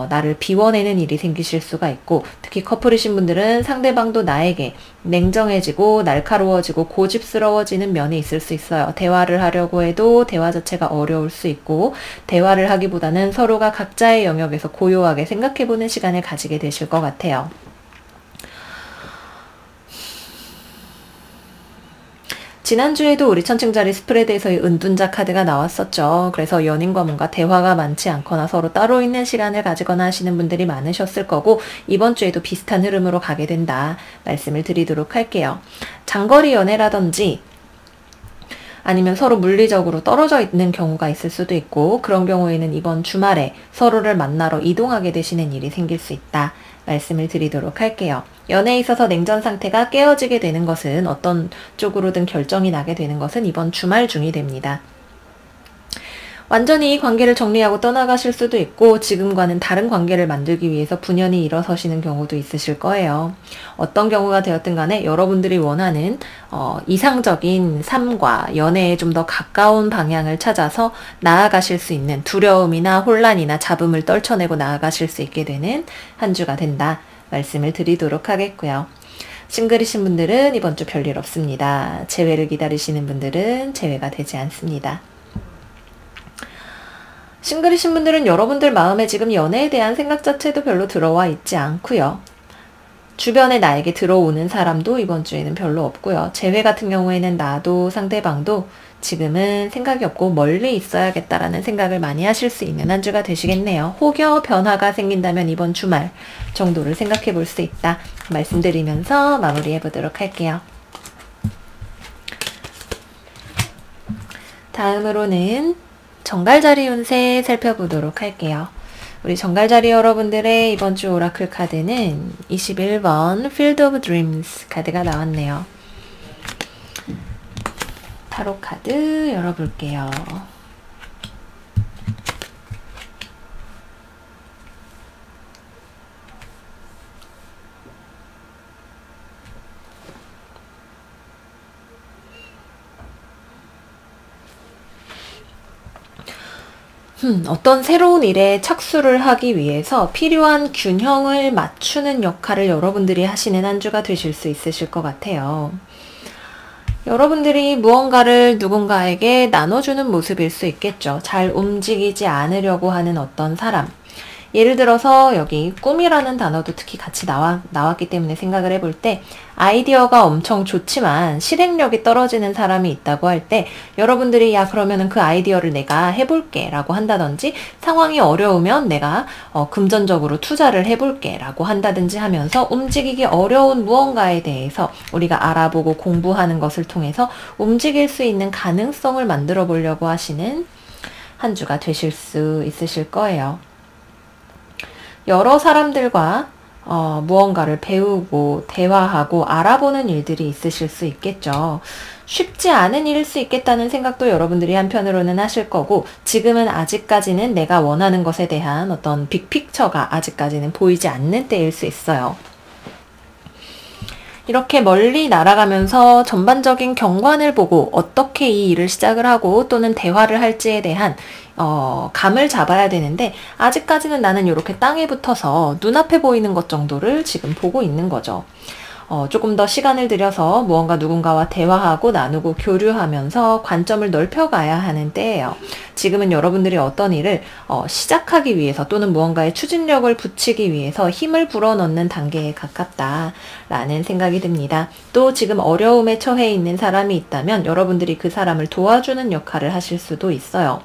S1: 나를 비워내는 일이 생기실 수가 있고, 특히 커플이신 분들은 상대방도 나에게 냉정해지고 날카로워지고 고집스러워지는 면이 있을 수 있어요. 대화를 하려고 해도 대화 자체가 어려울 수 있고, 대화를 하기보다는 서로가 각자의 영역에서 고요하게 생각해보는 시간을 가지게 되실 것 같아요. 지난주에도 우리 천칭자리 스프레드에서의 은둔자 카드가 나왔었죠. 그래서 연인과 뭔가 대화가 많지 않거나 서로 따로 있는 시간을 가지거나 하시는 분들이 많으셨을 거고, 이번 주에도 비슷한 흐름으로 가게 된다 말씀을 드리도록 할게요. 장거리 연애라든지 아니면 서로 물리적으로 떨어져 있는 경우가 있을 수도 있고, 그런 경우에는 이번 주말에 서로를 만나러 이동하게 되시는 일이 생길 수 있다 말씀을 드리도록 할게요. 연애에 있어서 냉전 상태가 깨어지게 되는 것은, 어떤 쪽으로든 결정이 나게 되는 것은 이번 주말 중이 됩니다. 완전히 이 관계를 정리하고 떠나가실 수도 있고, 지금과는 다른 관계를 만들기 위해서 분연히 일어서시는 경우도 있으실 거예요. 어떤 경우가 되었든 간에 여러분들이 원하는 이상적인 삶과 연애에 좀 더 가까운 방향을 찾아서 나아가실 수 있는, 두려움이나 혼란이나 잡음을 떨쳐내고 나아가실 수 있게 되는 한 주가 된다 말씀을 드리도록 하겠고요. 싱글이신 분들은 이번 주 별일 없습니다. 재회를 기다리시는 분들은 재회가 되지 않습니다. 싱글이신 분들은 여러분들 마음에 지금 연애에 대한 생각 자체도 별로 들어와 있지 않고요. 주변에 나에게 들어오는 사람도 이번 주에는 별로 없고요. 재회 같은 경우에는 나도 상대방도 지금은 생각이 없고 멀리 있어야겠다라는 생각을 많이 하실 수 있는 한 주가 되시겠네요. 혹여 변화가 생긴다면 이번 주말 정도를 생각해 볼 수 있다 말씀드리면서 마무리해 보도록 할게요. 다음으로는 정갈자리 운세 살펴보도록 할게요. 우리 정갈자리 여러분들의 이번 주 오라클 카드는 21번 Field of Dreams 카드가 나왔네요. 타로 카드 열어볼게요. 어떤 새로운 일에 착수를 하기 위해서 필요한 균형을 맞추는 역할을 여러분들이 하시는 한 주가 되실 수 있으실 것 같아요. 여러분들이 무언가를 누군가에게 나눠주는 모습일 수 있겠죠. 잘 움직이지 않으려고 하는 어떤 사람. 예를 들어서 여기 꿈이라는 단어도 특히 같이 나왔기 때문에 생각을 해볼 때, 아이디어가 엄청 좋지만 실행력이 떨어지는 사람이 있다고 할 때, 여러분들이 야 그러면은 그 아이디어를 내가 해볼게 라고 한다든지, 상황이 어려우면 내가 금전적으로 투자를 해볼게 라고 한다든지 하면서 움직이기 어려운 무언가에 대해서 우리가 알아보고 공부하는 것을 통해서 움직일 수 있는 가능성을 만들어 보려고 하시는 한 주가 되실 수 있으실 거예요. 여러 사람들과 무언가를 배우고 대화하고 알아보는 일들이 있으실 수 있겠죠. 쉽지 않은 일일 수 있겠다는 생각도 여러분들이 한편으로는 하실 거고, 지금은 아직까지는 내가 원하는 것에 대한 어떤 빅픽처가 아직까지는 보이지 않는 때일 수 있어요. 이렇게 멀리 날아가면서 전반적인 경관을 보고 어떻게 이 일을 시작을 하고 또는 대화를 할지에 대한 감을 잡아야 되는데, 아직까지는 나는 이렇게 땅에 붙어서 눈앞에 보이는 것 정도를 지금 보고 있는 거죠. 조금 더 시간을 들여서 무언가 누군가와 대화하고 나누고 교류하면서 관점을 넓혀가야 하는 때예요. 지금은 여러분들이 어떤 일을 시작하기 위해서 또는 무언가에 추진력을 붙이기 위해서 힘을 불어넣는 단계에 가깝다라는 생각이 듭니다. 또 지금 어려움에 처해 있는 사람이 있다면 여러분들이 그 사람을 도와주는 역할을 하실 수도 있어요.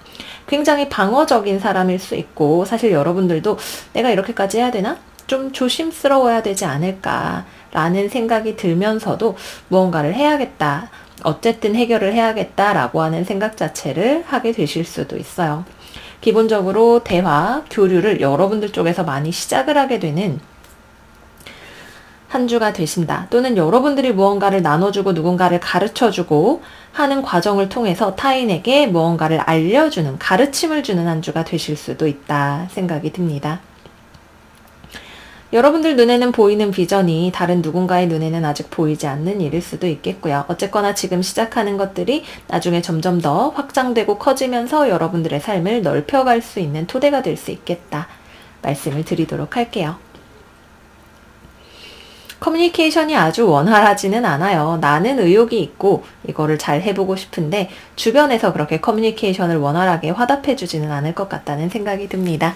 S1: 굉장히 방어적인 사람일 수 있고, 사실 여러분들도 내가 이렇게까지 해야 되나? 좀 조심스러워야 되지 않을까 라는 생각이 들면서도 무언가를 해야겠다, 어쨌든 해결을 해야겠다라고 하는 생각 자체를 하게 되실 수도 있어요. 기본적으로 대화, 교류를 여러분들 쪽에서 많이 시작을 하게 되는 한 주가 되신다. 또는 여러분들이 무언가를 나눠주고 누군가를 가르쳐주고 하는 과정을 통해서 타인에게 무언가를 알려주는, 가르침을 주는 한 주가 되실 수도 있다 생각이 듭니다. 여러분들 눈에는 보이는 비전이 다른 누군가의 눈에는 아직 보이지 않는 일일 수도 있겠고요. 어쨌거나 지금 시작하는 것들이 나중에 점점 더 확장되고 커지면서 여러분들의 삶을 넓혀갈 수 있는 토대가 될 수 있겠다 말씀을 드리도록 할게요. 커뮤니케이션이 아주 원활하지는 않아요. 나는 의욕이 있고 이거를 잘 해보고 싶은데 주변에서 그렇게 커뮤니케이션을 원활하게 화답해주지는 않을 것 같다는 생각이 듭니다.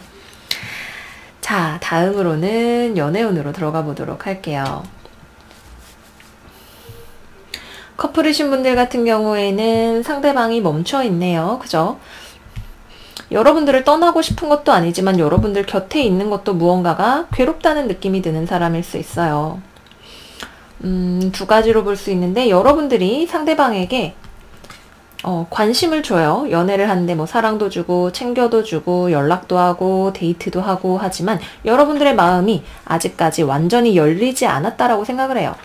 S1: 자, 다음으로는 연애운으로 들어가 보도록 할게요. 커플이신 분들 같은 경우에는 상대방이 멈춰 있네요. 그죠? 여러분들을 떠나고 싶은 것도 아니지만 여러분들 곁에 있는 것도 무언가가 괴롭다는 느낌이 드는 사람일 수 있어요. 두 가지로 볼 수 있는데 여러분들이 상대방에게 관심을 줘요. 연애를 하는데 뭐 사랑도 주고 챙겨도 주고 연락도 하고 데이트도 하고 하지만 여러분들의 마음이 아직까지 완전히 열리지 않았다라고 생각을 해요.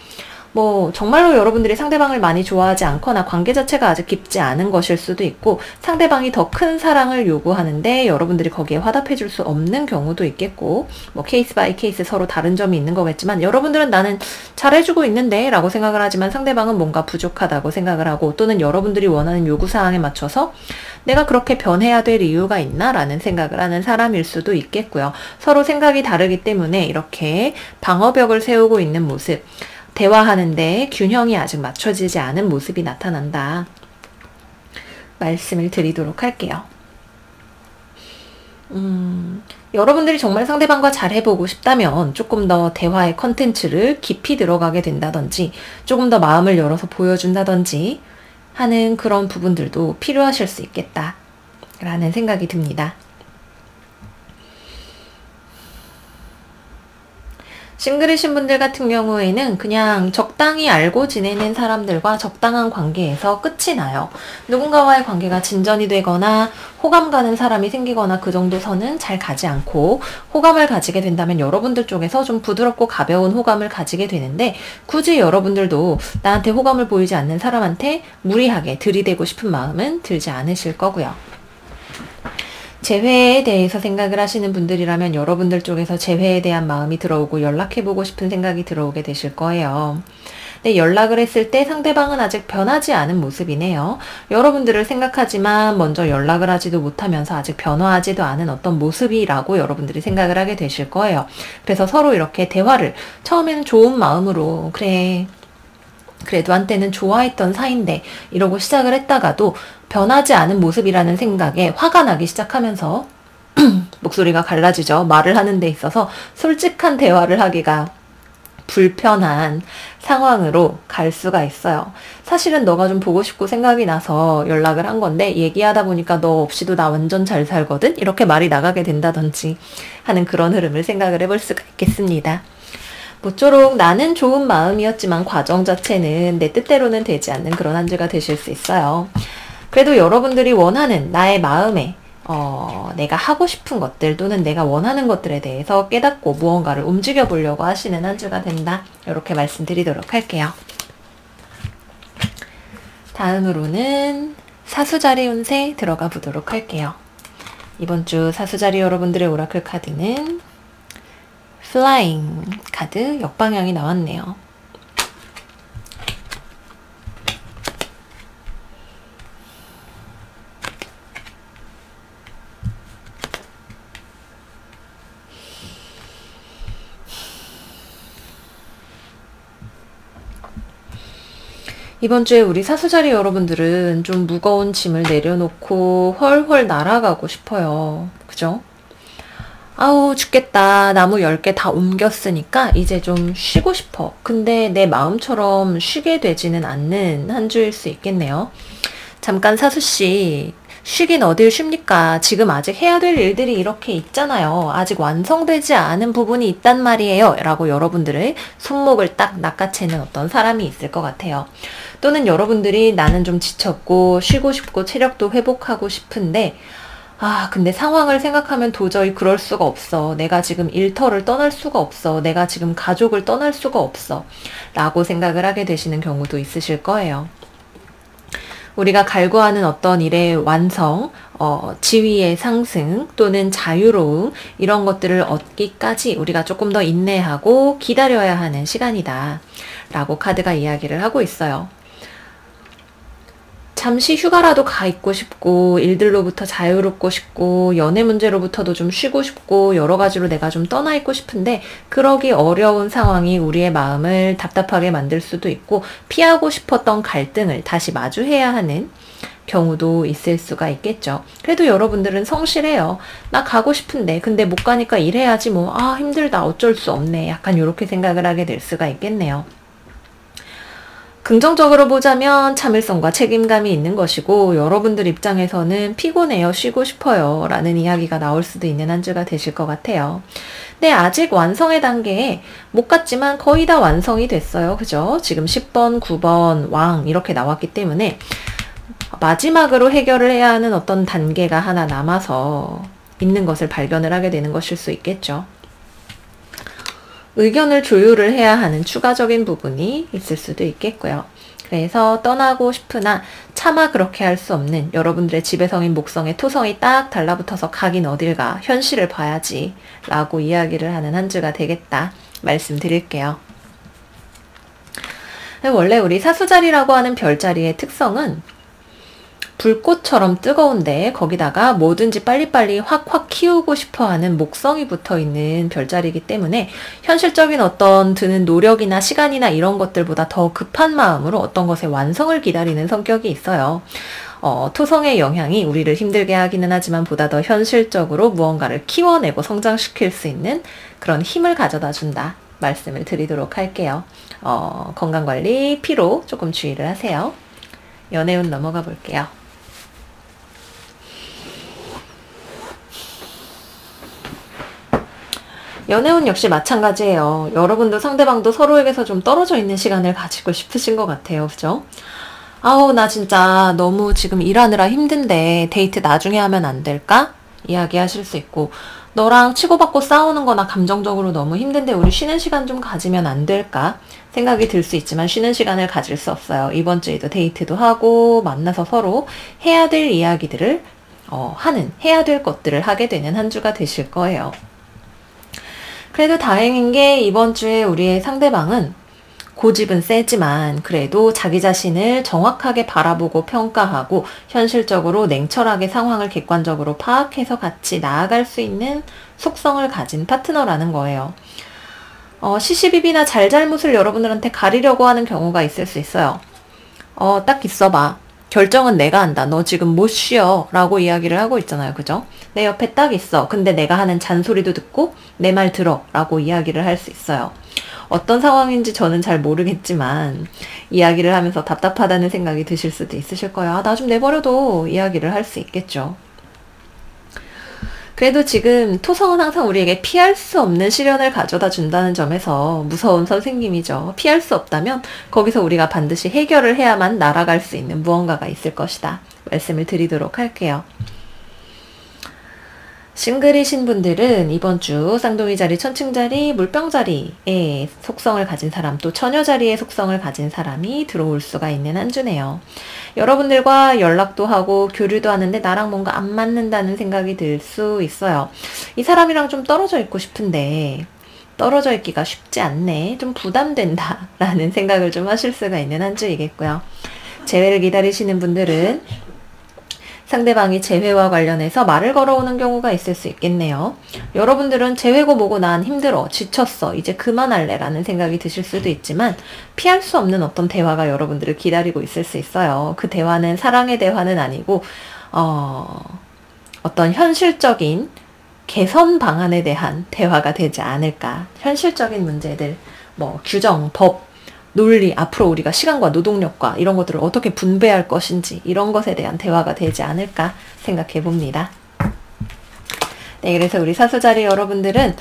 S1: 뭐 정말로 여러분들이 상대방을 많이 좋아하지 않거나 관계 자체가 아직 깊지 않은 것일 수도 있고 상대방이 더 큰 사랑을 요구하는데 여러분들이 거기에 화답해 줄 수 없는 경우도 있겠고 뭐 케이스 바이 케이스 서로 다른 점이 있는 거겠지만 여러분들은 나는 잘해주고 있는데 라고 생각을 하지만 상대방은 뭔가 부족하다고 생각을 하고 또는 여러분들이 원하는 요구사항에 맞춰서 내가 그렇게 변해야 될 이유가 있나? 라는 생각을 하는 사람일 수도 있겠고요. 서로 생각이 다르기 때문에 이렇게 방어벽을 세우고 있는 모습 대화하는데 균형이 아직 맞춰지지 않은 모습이 나타난다. 말씀을 드리도록 할게요. 여러분들이 정말 상대방과 잘 해보고 싶다면 조금 더 대화의 컨텐츠를 깊이 들어가게 된다든지 조금 더 마음을 열어서 보여준다든지 하는 그런 부분들도 필요하실 수 있겠다 라는 생각이 듭니다. 싱글이신 분들 같은 경우에는 그냥 적당히 알고 지내는 사람들과 적당한 관계에서 끝이 나요. 누군가와의 관계가 진전이 되거나 호감 가는 사람이 생기거나 그 정도 선은 잘 가지 않고 호감을 가지게 된다면 여러분들 쪽에서 좀 부드럽고 가벼운 호감을 가지게 되는데 굳이 여러분들도 나한테 호감을 보이지 않는 사람한테 무리하게 들이대고 싶은 마음은 들지 않으실 거고요. 재회에 대해서 생각을 하시는 분들이라면 여러분들 쪽에서 재회에 대한 마음이 들어오고 연락해보고 싶은 생각이 들어오게 되실 거예요. 근데 연락을 했을 때 상대방은 아직 변하지 않은 모습이네요. 여러분들을 생각하지만 먼저 연락을 하지도 못하면서 아직 변화하지도 않은 어떤 모습이라고 여러분들이 생각을 하게 되실 거예요. 그래서 서로 이렇게 대화를 처음에는 좋은 마음으로 그래도 한때는 좋아했던 사이인데 이러고 시작을 했다가도 변하지 않은 모습이라는 생각에 화가 나기 시작하면서 목소리가 갈라지죠. 말을 하는 데 있어서 솔직한 대화를 하기가 불편한 상황으로 갈 수가 있어요. 사실은 너가 좀 보고 싶고 생각이 나서 연락을 한 건데 얘기하다 보니까 너 없이도 나 완전 잘 살거든? 이렇게 말이 나가게 된다든지 하는 그런 흐름을 생각을 해볼 수가 있겠습니다. 모쪼록 나는 좋은 마음이었지만 과정 자체는 내 뜻대로는 되지 않는 그런 한 주가 되실 수 있어요. 그래도 여러분들이 원하는 나의 마음에 내가 하고 싶은 것들 또는 내가 원하는 것들에 대해서 깨닫고 무언가를 움직여 보려고 하시는 한 주가 된다. 이렇게 말씀드리도록 할게요. 다음으로는 사수자리 운세 들어가 보도록 할게요. 이번 주 사수자리 여러분들의 오라클 카드는 플라잉 카드 역방향이 나왔네요. 이번 주에 우리 사수자리 여러분들은 좀 무거운 짐을 내려놓고 훨훨 날아가고 싶어요. 그죠? 아우 죽겠다. 나무 10개 다 옮겼으니까 이제 좀 쉬고 싶어. 근데 내 마음처럼 쉬게 되지는 않는 한 주일 수 있겠네요. 잠깐 사수씨 쉬긴 어딜 쉽니까? 지금 아직 해야 될 일들이 이렇게 있잖아요. 아직 완성되지 않은 부분이 있단 말이에요. 라고 여러분들의 손목을 딱 낚아채는 어떤 사람이 있을 것 같아요. 또는 여러분들이 나는 좀 지쳤고 쉬고 싶고 체력도 회복하고 싶은데 아, 근데 상황을 생각하면 도저히 그럴 수가 없어. 내가 지금 일터를 떠날 수가 없어. 내가 지금 가족을 떠날 수가 없어. 라고 생각을 하게 되시는 경우도 있으실 거예요. 우리가 갈구하는 어떤 일의 완성, 지위의 상승 또는 자유로움 이런 것들을 얻기까지 우리가 조금 더 인내하고 기다려야 하는 시간이다 라고 카드가 이야기를 하고 있어요. 잠시 휴가라도 가 있고 싶고 일들로부터 자유롭고 싶고 연애 문제로부터도 좀 쉬고 싶고 여러 가지로 내가 좀 떠나 있고 싶은데 그러기 어려운 상황이 우리의 마음을 답답하게 만들 수도 있고 피하고 싶었던 갈등을 다시 마주해야 하는 경우도 있을 수가 있겠죠. 그래도 여러분들은 성실해요. 나 가고 싶은데 근데 못 가니까 일해야지 뭐. 아, 힘들다. 어쩔 수 없네. 약간 이렇게 생각을 하게 될 수가 있겠네요. 긍정적으로 보자면 참을성과 책임감이 있는 것이고 여러분들 입장에서는 피곤해요, 쉬고 싶어요 라는 이야기가 나올 수도 있는 한 주가 되실 것 같아요. 근데 아직 완성의 단계에 못 갔지만 거의 다 완성이 됐어요. 그죠? 지금 10번, 9번, 왕 이렇게 나왔기 때문에 마지막으로 해결을 해야 하는 어떤 단계가 하나 남아서 있는 것을 발견을 하게 되는 것일 수 있겠죠. 의견을 조율을 해야 하는 추가적인 부분이 있을 수도 있겠고요. 그래서 떠나고 싶으나 차마 그렇게 할 수 없는 여러분들의 지배성인 목성의 토성이 딱 달라붙어서 가긴 어딜 가, 현실을 봐야지 라고 이야기를 하는 한 주가 되겠다 말씀드릴게요. 원래 우리 사수자리라고 하는 별자리의 특성은 불꽃처럼 뜨거운데 거기다가 뭐든지 빨리빨리 확확 키우고 싶어하는 목성이 붙어있는 별자리이기 때문에 현실적인 어떤 드는 노력이나 시간이나 이런 것들보다 더 급한 마음으로 어떤 것의 완성을 기다리는 성격이 있어요. 토성의 영향이 우리를 힘들게 하기는 하지만 보다 더 현실적으로 무언가를 키워내고 성장시킬 수 있는 그런 힘을 가져다 준다 말씀을 드리도록 할게요. 건강관리, 피로 조금 주의를 하세요. 연애운 넘어가 볼게요. 연애운 역시 마찬가지예요. 여러분도 상대방도 서로에게서 좀 떨어져 있는 시간을 가지고 싶으신 것 같아요. 그죠? 아우, 나 진짜 너무 지금 일하느라 힘든데 데이트 나중에 하면 안 될까? 이야기하실 수 있고, 너랑 치고받고 싸우는 거나 감정적으로 너무 힘든데 우리 쉬는 시간 좀 가지면 안 될까? 생각이 들 수 있지만 쉬는 시간을 가질 수 없어요. 이번 주에도 데이트도 하고 만나서 서로 해야 될 이야기들을 해야 될 것들을 하게 되는 한 주가 되실 거예요. 그래도 다행인 게 이번 주에 우리의 상대방은 고집은 세지만 그래도 자기 자신을 정확하게 바라보고 평가하고 현실적으로 냉철하게 상황을 객관적으로 파악해서 같이 나아갈 수 있는 속성을 가진 파트너라는 거예요. 시시비비나 잘잘못을 여러분들한테 가리려고 하는 경우가 있을 수 있어요. 딱 있어봐. 결정은 내가 한다. 너 지금 못 쉬어 라고 이야기를 하고 있잖아요. 그죠? 내 옆에 딱 있어. 근데 내가 하는 잔소리도 듣고 내 말 들어 라고 이야기를 할 수 있어요. 어떤 상황인지 저는 잘 모르겠지만 이야기를 하면서 답답하다는 생각이 드실 수도 있으실 거예요. 아, 나 좀 내버려둬 이야기를 할 수 있겠죠. 그래도 지금 토성은 항상 우리에게 피할 수 없는 시련을 가져다 준다는 점에서 무서운 선생님이죠. 피할 수 없다면 거기서 우리가 반드시 해결을 해야만 날아갈 수 있는 무언가가 있을 것이다. 말씀을 드리도록 할게요. 싱글이신 분들은 이번 주 쌍둥이 자리, 천칭 자리, 물병 자리의 속성을 가진 사람, 또 처녀 자리의 속성을 가진 사람이 들어올 수가 있는 한 주네요. 여러분들과 연락도 하고 교류도 하는데 나랑 뭔가 안 맞는다는 생각이 들 수 있어요. 이 사람이랑 좀 떨어져 있고 싶은데 떨어져 있기가 쉽지 않네. 좀 부담된다 라는 생각을 좀 하실 수가 있는 한 주이겠고요. 재회를 기다리시는 분들은 상대방이 재회와 관련해서 말을 걸어오는 경우가 있을 수 있겠네요. 여러분들은 재회고 뭐고 난 힘들어, 지쳤어, 이제 그만할래 라는 생각이 드실 수도 있지만 피할 수 없는 어떤 대화가 여러분들을 기다리고 있을 수 있어요. 그 대화는 사랑의 대화는 아니고 어떤 현실적인 개선 방안에 대한 대화가 되지 않을까. 현실적인 문제들, 뭐 규정, 법, 논리, 앞으로 우리가 시간과 노동력과 이런 것들을 어떻게 분배할 것인지 이런 것에 대한 대화가 되지 않을까 생각해 봅니다. 네, 그래서 우리 사수자리 여러분들은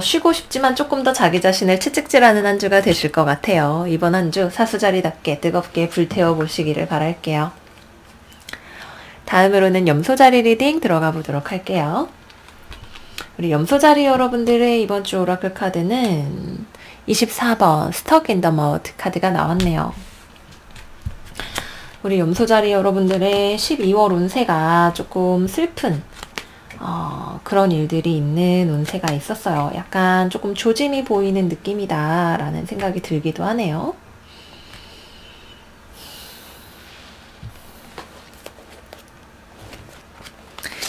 S1: 쉬고 싶지만 조금 더 자기 자신을 채찍질하는 한 주가 되실 것 같아요. 이번 한 주 사수자리답게 뜨겁게 불태워 보시기를 바랄게요. 다음으로는 염소자리 리딩 들어가 보도록 할게요. 우리 염소자리 여러분들의 이번 주 오라클 카드는 24번 스톡 인 더 머드 카드가 나왔네요. 우리 염소자리 여러분들의 12월 운세가 조금 슬픈 그런 일들이 있는 운세가 있었어요. 약간 조금 조짐이 보이는 느낌이다 라는 생각이 들기도 하네요.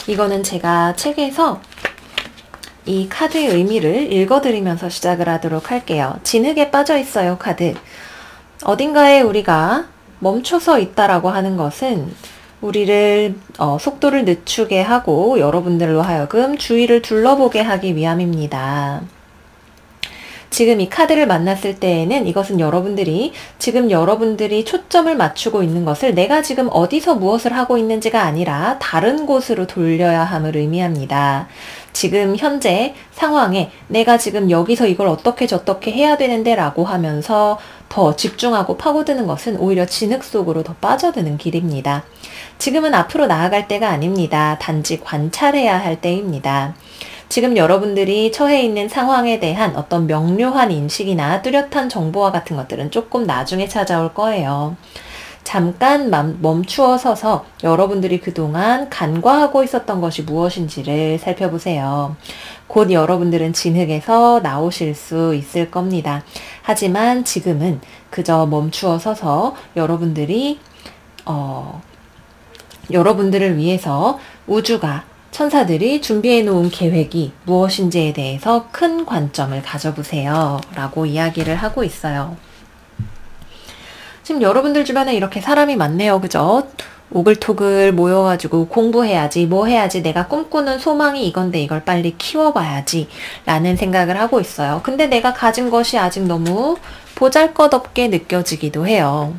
S1: 이거는 제가 책에서 이 카드의 의미를 읽어드리면서 시작을 하도록 할게요. 진흙에 빠져 있어요 카드. 어딘가에 우리가 멈춰서 있다라고 하는 것은 우리를 속도를 늦추게 하고 여러분들로 하여금 주위를 둘러보게 하기 위함입니다. 지금 이 카드를 만났을 때에는 이것은 지금 여러분들이 초점을 맞추고 있는 것을 내가 지금 어디서 무엇을 하고 있는지가 아니라 다른 곳으로 돌려야 함을 의미합니다. 지금 현재 상황에 내가 지금 여기서 이걸 어떻게 저떻게 해야 되는데 라고 하면서 더 집중하고 파고드는 것은 오히려 진흙 속으로 더 빠져드는 길입니다. 지금은 앞으로 나아갈 때가 아닙니다. 단지 관찰해야 할 때입니다. 지금 여러분들이 처해 있는 상황에 대한 어떤 명료한 인식이나 뚜렷한 정보와 같은 것들은 조금 나중에 찾아올 거예요. 잠깐 멈추어 서서 여러분들이 그동안 간과하고 있었던 것이 무엇인지를 살펴보세요. 곧 여러분들은 진흙에서 나오실 수 있을 겁니다. 하지만 지금은 그저 멈추어 서서 여러분들을 위해서 우주가 천사들이 준비해 놓은 계획이 무엇인지에 대해서 큰 관점을 가져보세요 라고 이야기를 하고 있어요. 지금 여러분들 주변에 이렇게 사람이 많네요. 그죠? 오글토글 모여가지고 공부해야지 뭐 해야지 내가 꿈꾸는 소망이 이건데 이걸 빨리 키워봐야지 라는 생각을 하고 있어요. 근데 내가 가진 것이 아직 너무 보잘것없게 느껴지기도 해요.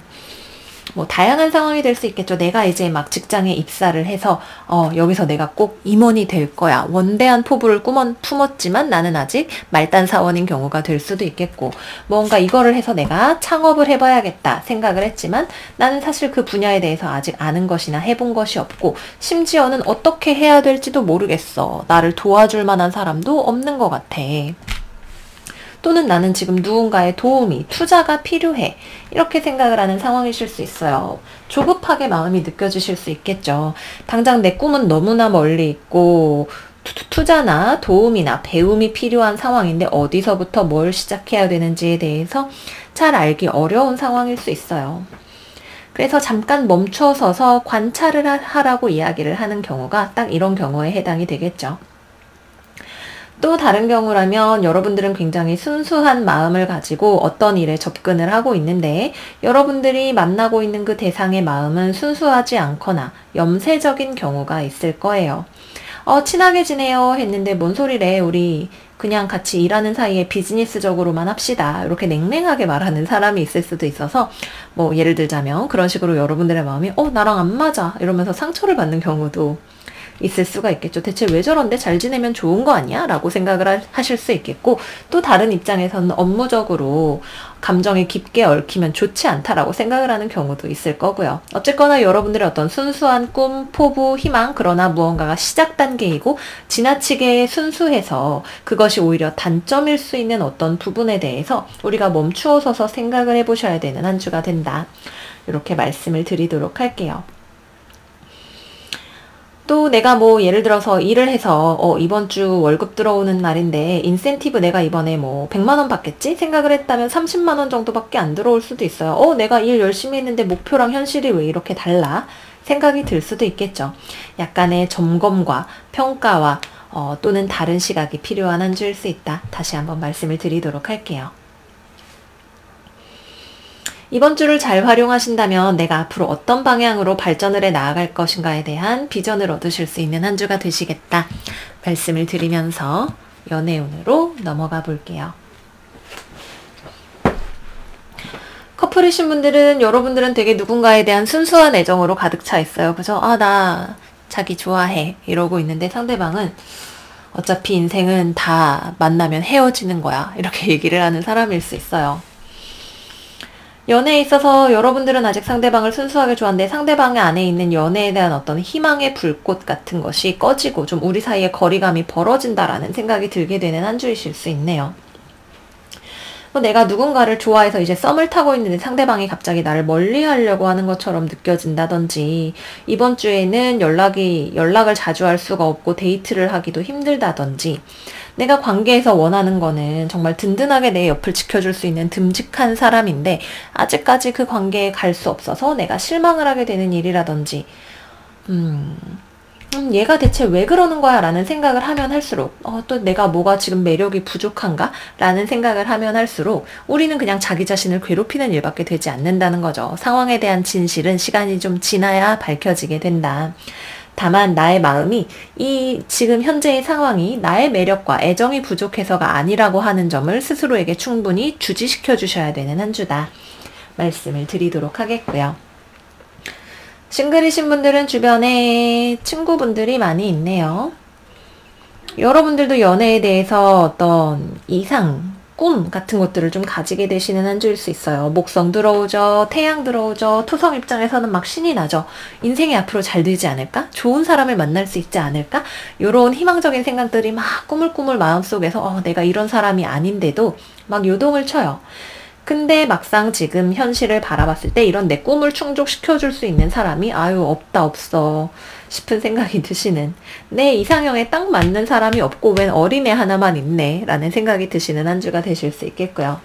S1: 뭐 다양한 상황이 될 수 있겠죠. 내가 이제 막 직장에 입사를 해서 여기서 내가 꼭 임원이 될 거야. 원대한 포부를 품었지만 나는 아직 말단 사원인 경우가 될 수도 있겠고, 뭔가 이거를 해서 내가 창업을 해봐야겠다 생각을 했지만 나는 사실 그 분야에 대해서 아직 아는 것이나 해본 것이 없고, 심지어는 어떻게 해야 될지도 모르겠어. 나를 도와줄 만한 사람도 없는 것 같아. 또는 나는 지금 누군가의 도움이, 투자가 필요해. 이렇게 생각을 하는 상황이실 수 있어요. 조급하게 마음이 느껴지실 수 있겠죠. 당장 내 꿈은 너무나 멀리 있고 투자나 도움이나 배움이 필요한 상황인데 어디서부터 뭘 시작해야 되는지에 대해서 잘 알기 어려운 상황일 수 있어요. 그래서 잠깐 멈춰서서 관찰을 하라고 이야기를 하는 경우가 딱 이런 경우에 해당이 되겠죠. 또 다른 경우라면 여러분들은 굉장히 순수한 마음을 가지고 어떤 일에 접근을 하고 있는데 여러분들이 만나고 있는 그 대상의 마음은 순수하지 않거나 염세적인 경우가 있을 거예요. 친하게 지내요 했는데 뭔 소리래, 우리 그냥 같이 일하는 사이에 비즈니스적으로만 합시다. 이렇게 냉랭하게 말하는 사람이 있을 수도 있어서, 뭐 예를 들자면 그런 식으로 여러분들의 마음이 나랑 안 맞아 이러면서 상처를 받는 경우도 있을 수가 있겠죠. 대체 왜 저런데 잘 지내면 좋은 거 아니야? 라고 생각을 하실 수 있겠고, 또 다른 입장에서는 업무적으로 감정에 깊게 얽히면 좋지 않다라고 생각을 하는 경우도 있을 거고요. 어쨌거나 여러분들의 어떤 순수한 꿈, 포부, 희망, 그러나 무언가가 시작 단계이고 지나치게 순수해서 그것이 오히려 단점일 수 있는 어떤 부분에 대해서 우리가 멈추어 서서 생각을 해보셔야 되는 한 주가 된다. 이렇게 말씀을 드리도록 할게요. 또 내가 뭐 예를 들어서 일을 해서 이번 주 월급 들어오는 날인데 인센티브 내가 이번에 뭐 100만 원 받겠지 생각을 했다면 30만 원 정도밖에 안 들어올 수도 있어요. 내가 일 열심히 했는데 목표랑 현실이 왜 이렇게 달라? 생각이 들 수도 있겠죠. 약간의 점검과 평가와 또는 다른 시각이 필요한 한 주일 수 있다. 다시 한번 말씀을 드리도록 할게요. 이번 주를 잘 활용하신다면 내가 앞으로 어떤 방향으로 발전을 해 나아갈 것인가에 대한 비전을 얻으실 수 있는 한 주가 되시겠다 말씀을 드리면서 연애운으로 넘어가 볼게요. 커플이신 분들은 여러분들은 되게 누군가에 대한 순수한 애정으로 가득 차 있어요. 그죠? 나 자기 좋아해 이러고 있는데 상대방은 어차피 인생은 다 만나면 헤어지는 거야 이렇게 얘기를 하는 사람일 수 있어요. 연애에 있어서 여러분들은 아직 상대방을 순수하게 좋아하는데 상대방 안에 있는 연애에 대한 어떤 희망의 불꽃 같은 것이 꺼지고 좀 우리 사이에 거리감이 벌어진다라는 생각이 들게 되는 한 주이실 수 있네요. 내가 누군가를 좋아해서 이제 썸을 타고 있는데 상대방이 갑자기 나를 멀리 하려고 하는 것처럼 느껴진다든지, 이번 주에는 연락을 자주 할 수가 없고 데이트를 하기도 힘들다든지, 내가 관계에서 원하는 거는 정말 든든하게 내 옆을 지켜줄 수 있는 듬직한 사람인데 아직까지 그 관계에 갈 수 없어서 내가 실망을 하게 되는 일이라든지, 얘가 대체 왜 그러는 거야? 라는 생각을 하면 할수록 또 내가 뭐가 지금 매력이 부족한가? 라는 생각을 하면 할수록 우리는 그냥 자기 자신을 괴롭히는 일밖에 되지 않는다는 거죠. 상황에 대한 진실은 시간이 좀 지나야 밝혀지게 된다. 다만 나의 마음이 이 지금 현재의 상황이 나의 매력과 애정이 부족해서가 아니라고 하는 점을 스스로에게 충분히 주지시켜 주셔야 되는 한 주다. 말씀을 드리도록 하겠고요. 싱글이신 분들은 주변에 친구분들이 많이 있네요. 여러분들도 연애에 대해서 어떤 이상, 꿈 같은 것들을 좀 가지게 되시는 한 주일 수 있어요. 목성 들어오죠. 태양 들어오죠. 토성 입장에서는 막 신이 나죠. 인생이 앞으로 잘 되지 않을까? 좋은 사람을 만날 수 있지 않을까? 이런 희망적인 생각들이 막 꾸물꾸물 마음속에서 내가 이런 사람이 아닌데도 막 요동을 쳐요. 근데 막상 지금 현실을 바라봤을 때 이런 내 꿈을 충족시켜줄 수 있는 사람이 없어 싶은 생각이 드시는, 내 이상형에 딱 맞는 사람이 없고 웬 어린애 하나만 있네 라는 생각이 드시는 한 주가 되실 수 있겠고요.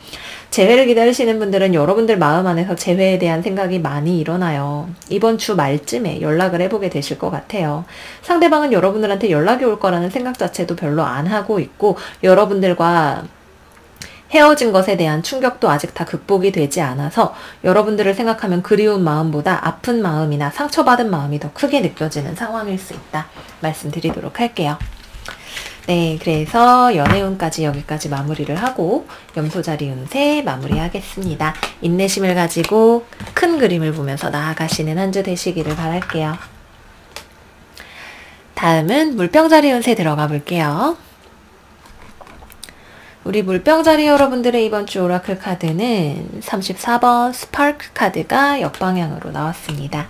S1: 재회를 기다리시는 분들은 여러분들 마음 안에서 재회에 대한 생각이 많이 일어나요. 이번 주 말쯤에 연락을 해보게 되실 것 같아요. 상대방은 여러분들한테 연락이 올 거라는 생각 자체도 별로 안 하고 있고, 여러분들과 헤어진 것에 대한 충격도 아직 다 극복이 되지 않아서 여러분들을 생각하면 그리운 마음보다 아픈 마음이나 상처받은 마음이 더 크게 느껴지는 상황일 수 있다. 말씀드리도록 할게요. 네, 그래서 연애운까지 여기까지 마무리를 하고 염소자리 운세 마무리하겠습니다. 인내심을 가지고 큰 그림을 보면서 나아가시는 한 주 되시기를 바랄게요. 다음은 물병자리 운세 들어가 볼게요. 우리 물병자리 여러분들의 이번 주 오라클 카드는 34번 스파크 카드가 역방향으로 나왔습니다.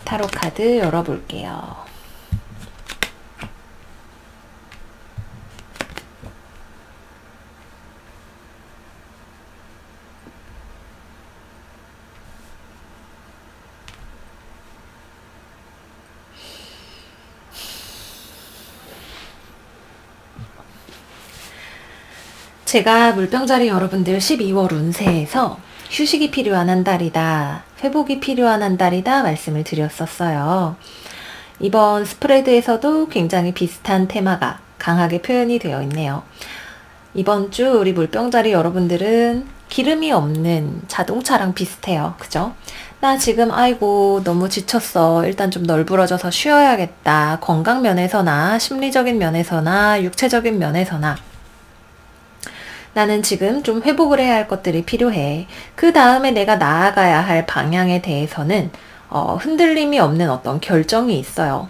S1: 타로 카드 열어볼게요. 제가 물병자리 여러분들 12월 운세에서 휴식이 필요한 한 달이다, 회복이 필요한 한 달이다 말씀을 드렸었어요. 이번 스프레드에서도 굉장히 비슷한 테마가 강하게 표현이 되어 있네요. 이번 주 우리 물병자리 여러분들은 기름이 없는 자동차랑 비슷해요. 그죠? 나 지금 너무 지쳤어. 일단 좀 널브러져서 쉬어야겠다. 건강 면에서나 심리적인 면에서나 육체적인 면에서나 나는 지금 좀 회복을 해야 할 것들이 필요해. 그 다음에 내가 나아가야 할 방향에 대해서는 흔들림이 없는 어떤 결정이 있어요.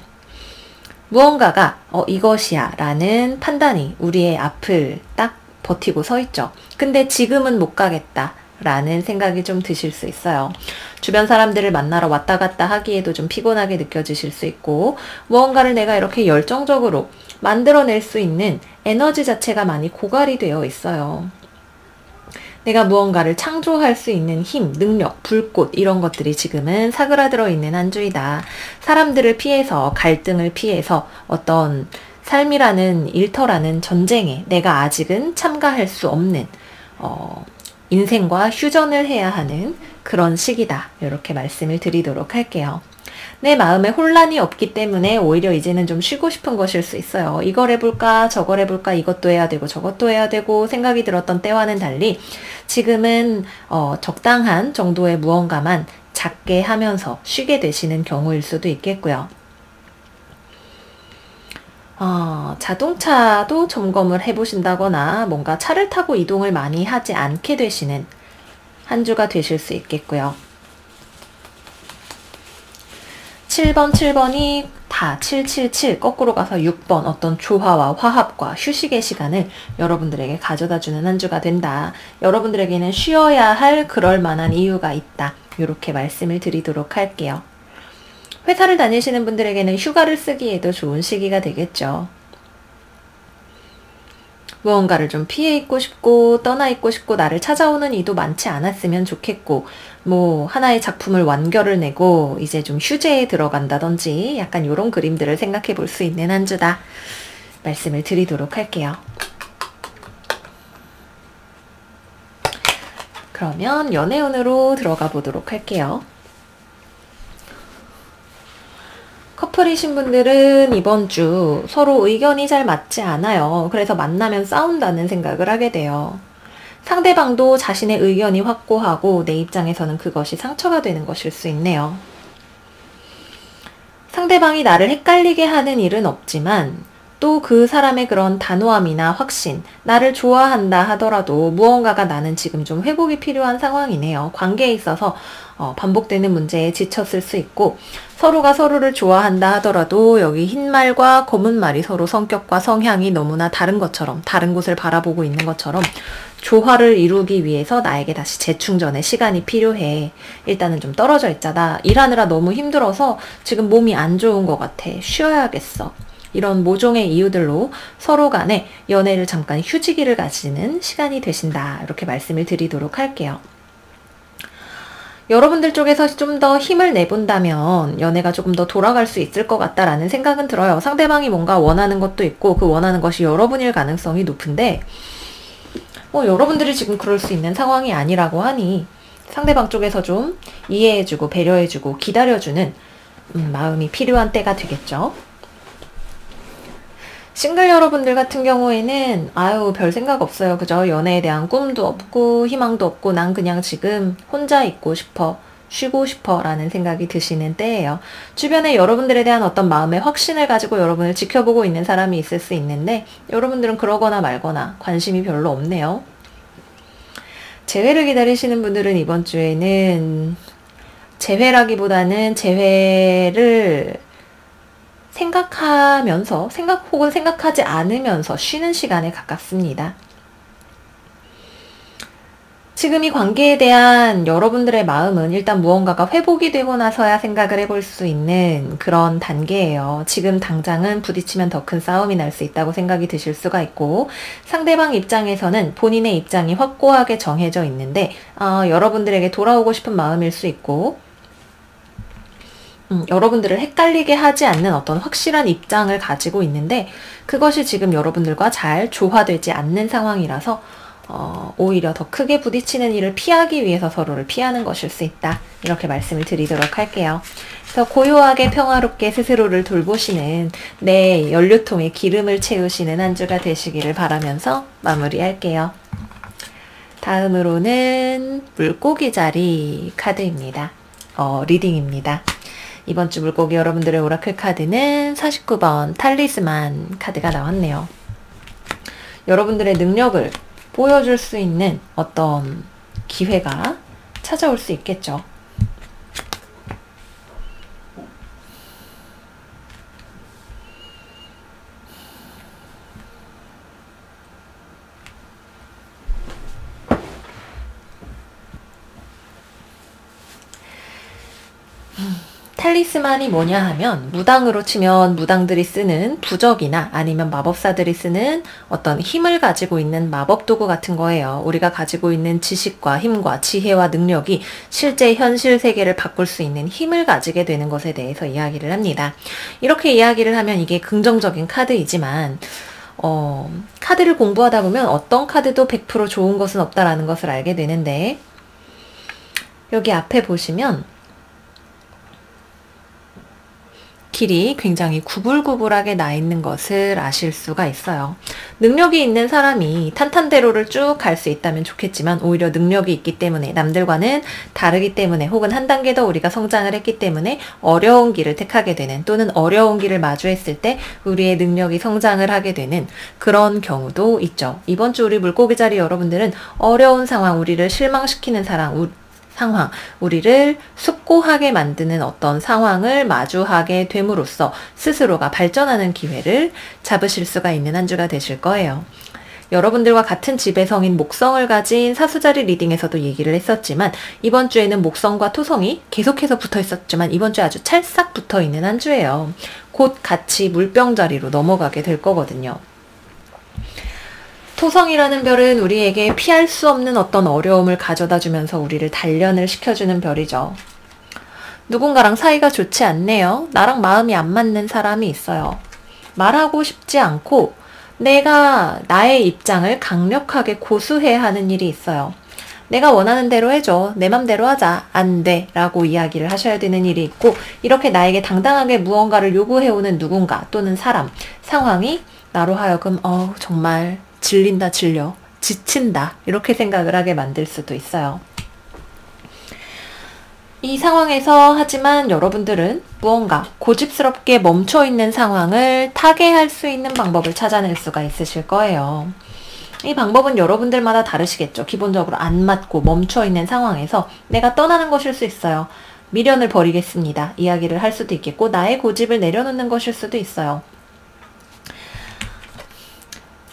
S1: 무언가가 이것이야 라는 판단이 우리의 앞을 딱 버티고 서 있죠. 근데 지금은 못 가겠다 라는 생각이 좀 드실 수 있어요. 주변 사람들을 만나러 왔다 갔다 하기에도 좀 피곤하게 느껴지실 수 있고, 무언가를 내가 이렇게 열정적으로 만들어낼 수 있는 에너지 자체가 많이 고갈이 되어 있어요. 내가 무언가를 창조할 수 있는 힘, 능력, 불꽃 이런 것들이 지금은 사그라들어 있는 한 주이다. 사람들을 피해서, 갈등을 피해서 어떤 삶이라는 일터라는 전쟁에 내가 아직은 참가할 수 없는 인생과 휴전을 해야 하는 그런 시기다. 이렇게 말씀을 드리도록 할게요. 내 마음에 혼란이 없기 때문에 오히려 이제는 좀 쉬고 싶은 것일 수 있어요. 이걸 해볼까 저걸 해볼까, 이것도 해야 되고 저것도 해야 되고 생각이 들었던 때와는 달리 지금은 적당한 정도의 무언가만 작게 하면서 쉬게 되시는 경우일 수도 있겠고요. 자동차도 점검을 해보신다거나 뭔가 차를 타고 이동을 많이 하지 않게 되시는 한 주가 되실 수 있겠고요. 7번이 다 777 거꾸로 가서 6번 어떤 조화와 화합과 휴식의 시간을 여러분들에게 가져다주는 한 주가 된다. 여러분들에게는 쉬어야 할 그럴 만한 이유가 있다. 이렇게 말씀을 드리도록 할게요. 회사를 다니시는 분들에게는 휴가를 쓰기에도 좋은 시기가 되겠죠. 무언가를 좀 피해 있고 싶고 떠나 있고 싶고 나를 찾아오는 이도 많지 않았으면 좋겠고 뭐 하나의 작품을 완결을 내고 이제 좀 휴재에 들어간다든지 약간 이런 그림들을 생각해 볼 수 있는 한 주다 말씀을 드리도록 할게요. 그러면 연애운으로 들어가 보도록 할게요. 커플이신 분들은 이번 주 서로 의견이 잘 맞지 않아요. 그래서 만나면 싸운다는 생각을 하게 돼요. 상대방도 자신의 의견이 확고하고 내 입장에서는 그것이 상처가 되는 것일 수 있네요. 상대방이 나를 헷갈리게 하는 일은 없지만 또 그 사람의 그런 단호함이나 확신, 나를 좋아한다 하더라도 무언가가 나는 지금 좀 회복이 필요한 상황이네요. 관계에 있어서 반복되는 문제에 지쳤을 수 있고 서로가 서로를 좋아한다 하더라도 여기 흰 말과 검은 말이 서로 성격과 성향이 너무나 다른 것처럼 다른 곳을 바라보고 있는 것처럼 조화를 이루기 위해서 나에게 다시 재충전의 시간이 필요해. 일단은 좀 떨어져 있자다. 일하느라 너무 힘들어서 지금 몸이 안 좋은 것 같아. 쉬어야겠어. 이런 모종의 이유들로 서로 간에 연애를 잠깐 휴지기를 가지는 시간이 되신다. 이렇게 말씀을 드리도록 할게요. 여러분들 쪽에서 좀 더 힘을 내본다면 연애가 조금 더 돌아갈 수 있을 것 같다라는 생각은 들어요. 상대방이 뭔가 원하는 것도 있고 그 원하는 것이 여러분일 가능성이 높은데 여러분들이 지금 그럴 수 있는 상황이 아니라고 하니 상대방 쪽에서 좀 이해해주고 배려해주고 기다려주는 마음이 필요한 때가 되겠죠. 싱글 여러분들 같은 경우에는 별 생각 없어요. 그죠? 연애에 대한 꿈도 없고 희망도 없고 난 그냥 지금 혼자 있고 싶어. 쉬고 싶어 라는 생각이 드시는 때예요. 주변에 여러분들에 대한 어떤 마음의 확신을 가지고 여러분을 지켜보고 있는 사람이 있을 수 있는데 여러분들은 그러거나 말거나 관심이 별로 없네요. 재회를 기다리시는 분들은 이번 주에는 재회라기보다는 재회를 생각하면서 혹은 생각하지 않으면서 쉬는 시간에 가깝습니다. 지금 이 관계에 대한 여러분들의 마음은 일단 무언가가 회복이 되고 나서야 생각을 해볼 수 있는 그런 단계예요. 지금 당장은 부딪히면 더 큰 싸움이 날 수 있다고 생각이 드실 수가 있고 상대방 입장에서는 본인의 입장이 확고하게 정해져 있는데 여러분들에게 돌아오고 싶은 마음일 수 있고 여러분들을 헷갈리게 하지 않는 어떤 확실한 입장을 가지고 있는데 그것이 지금 여러분들과 잘 조화되지 않는 상황이라서 오히려 더 크게 부딪히는 일을 피하기 위해서 서로를 피하는 것일 수 있다. 이렇게 말씀을 드리도록 할게요. 그래서 고요하게 평화롭게 스스로를 돌보시는 내 연료통에 기름을 채우시는 한 주가 되시기를 바라면서 마무리할게요. 다음으로는 물고기 자리 카드입니다. 리딩입니다. 이번 주 물고기 여러분들의 오라클 카드는 49번 탈리스만 카드가 나왔네요. 여러분들의 능력을 보여줄 수 있는 어떤 기회가 찾아올 수 있겠죠. 탈리스만이 뭐냐 하면 무당으로 치면 무당들이 쓰는 부적이나 아니면 마법사들이 쓰는 어떤 힘을 가지고 있는 마법 도구 같은 거예요. 우리가 가지고 있는 지식과 힘과 지혜와 능력이 실제 현실 세계를 바꿀 수 있는 힘을 가지게 되는 것에 대해서 이야기를 합니다. 이렇게 이야기를 하면 이게 긍정적인 카드이지만 카드를 공부하다 보면 어떤 카드도 100% 좋은 것은 없다라는 것을 알게 되는데 여기 앞에 보시면 길이 굉장히 구불구불하게 나 있는 것을 아실 수가 있어요. 능력이 있는 사람이 탄탄대로를 쭉 갈 수 있다면 좋겠지만 오히려 능력이 있기 때문에 남들과는 다르기 때문에 혹은 한 단계 더 우리가 성장을 했기 때문에 어려운 길을 택하게 되는 또는 어려운 길을 마주했을 때 우리의 능력이 성장을 하게 되는 그런 경우도 있죠. 이번 주 우리 물고기 자리 여러분들은 어려운 상황, 우리를 실망시키는 상황, 우리를 숙고하게 만드는 어떤 상황을 마주하게 됨으로써 스스로가 발전하는 기회를 잡으실 수가 있는 한 주가 되실 거예요. 여러분들과 같은 지배성인 목성을 가진 사수자리 리딩에서도 얘기를 했었지만 이번 주에는 목성과 토성이 계속해서 붙어 있었지만 이번 주에 아주 찰싹 붙어 있는 한 주예요. 곧 같이 물병자리로 넘어가게 될 거거든요. 토성이라는 별은 우리에게 피할 수 없는 어떤 어려움을 가져다 주면서 우리를 단련을 시켜주는 별이죠. 누군가랑 사이가 좋지 않네요. 나랑 마음이 안 맞는 사람이 있어요. 말하고 싶지 않고 내가 나의 입장을 강력하게 고수해야 하는 일이 있어요. 내가 원하는 대로 해줘. 내 맘대로 하자. 안 돼. 라고 이야기를 하셔야 되는 일이 있고 이렇게 나에게 당당하게 무언가를 요구해오는 누군가 또는 사람, 상황이 나로 하여금 정말 질린다 질려. 지친다. 이렇게 생각을 하게 만들 수도 있어요. 이 상황에서 하지만 여러분들은 무언가 고집스럽게 멈춰있는 상황을 타개할 수 있는 방법을 찾아낼 수가 있으실 거예요. 이 방법은 여러분들마다 다르시겠죠. 기본적으로 안 맞고 멈춰있는 상황에서 내가 떠나는 것일 수 있어요. 미련을 버리겠습니다. 이야기를 할 수도 있겠고 나의 고집을 내려놓는 것일 수도 있어요.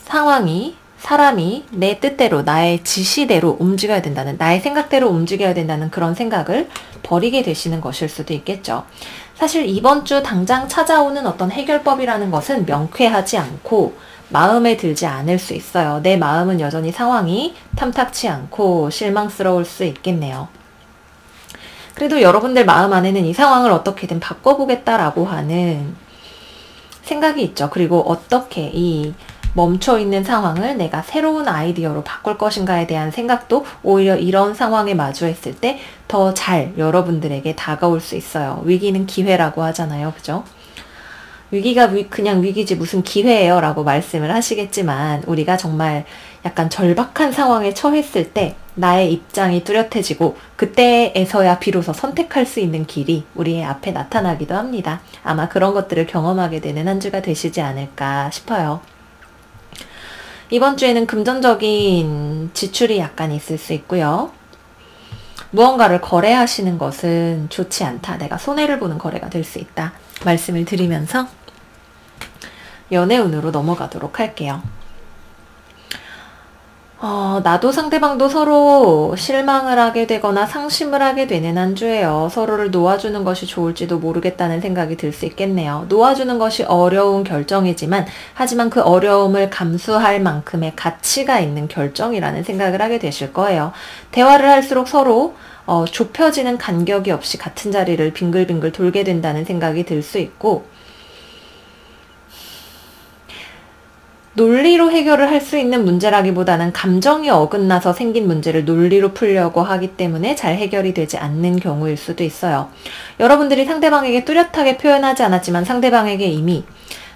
S1: 상황이 사람이 내 뜻대로 나의 지시대로 움직여야 된다는 나의 생각대로 움직여야 된다는 그런 생각을 버리게 되시는 것일 수도 있겠죠. 사실 이번 주 당장 찾아오는 어떤 해결법이라는 것은 명쾌하지 않고 마음에 들지 않을 수 있어요. 내 마음은 여전히 상황이 탐탁치 않고 실망스러울 수 있겠네요. 그래도 여러분들 마음 안에는 이 상황을 어떻게든 바꿔보겠다라고 하는 생각이 있죠. 그리고 어떻게 이 멈춰있는 상황을 내가 새로운 아이디어로 바꿀 것인가에 대한 생각도 오히려 이런 상황에 마주했을 때 더 잘 여러분들에게 다가올 수 있어요. 위기는 기회라고 하잖아요. 그죠? 위기가 그냥 위기지 무슨 기회예요 라고 말씀을 하시겠지만 우리가 정말 약간 절박한 상황에 처했을 때 나의 입장이 뚜렷해지고 그때에서야 비로소 선택할 수 있는 길이 우리의 앞에 나타나기도 합니다. 아마 그런 것들을 경험하게 되는 한 주가 되시지 않을까 싶어요. 이번 주에는 금전적인 지출이 약간 있을 수 있고요. 무언가를 거래하시는 것은 좋지 않다. 내가 손해를 보는 거래가 될 수 있다. 말씀을 드리면서 연애운으로 넘어가도록 할게요. 나도 상대방도 서로 실망을 하게 되거나 상심을 하게 되는 한 주예요. 서로를 놓아주는 것이 좋을지도 모르겠다는 생각이 들 수 있겠네요. 놓아주는 것이 어려운 결정이지만 하지만 그 어려움을 감수할 만큼의 가치가 있는 결정이라는 생각을 하게 되실 거예요. 대화를 할수록 서로 좁혀지는 간격이 없이 같은 자리를 빙글빙글 돌게 된다는 생각이 들 수 있고 논리로 해결을 할 수 있는 문제라기보다는 감정이 어긋나서 생긴 문제를 논리로 풀려고 하기 때문에 잘 해결이 되지 않는 경우일 수도 있어요. 여러분들이 상대방에게 뚜렷하게 표현하지 않았지만 상대방에게 이미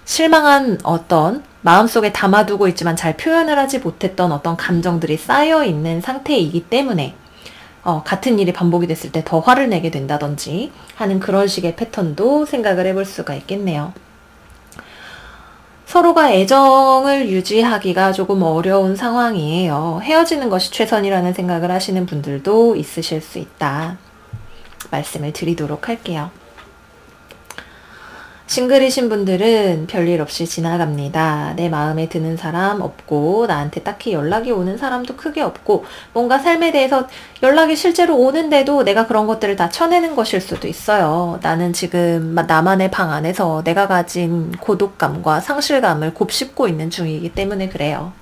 S1: 실망한 어떤 마음속에 담아두고 있지만 잘 표현을 하지 못했던 어떤 감정들이 쌓여있는 상태이기 때문에 같은 일이 반복이 됐을 때 더 화를 내게 된다든지 하는 그런 식의 패턴도 생각을 해볼 수가 있겠네요. 서로가 애정을 유지하기가 조금 어려운 상황이에요. 헤어지는 것이 최선이라는 생각을 하시는 분들도 있으실 수 있다. 말씀을 드리도록 할게요. 싱글이신 분들은 별일 없이 지나갑니다. 내 마음에 드는 사람 없고 나한테 딱히 연락이 오는 사람도 크게 없고 뭔가 삶에 대해서 연락이 실제로 오는데도 내가 그런 것들을 다 쳐내는 것일 수도 있어요. 나는 지금 나만의 방 안에서 내가 가진 고독감과 상실감을 곱씹고 있는 중이기 때문에 그래요.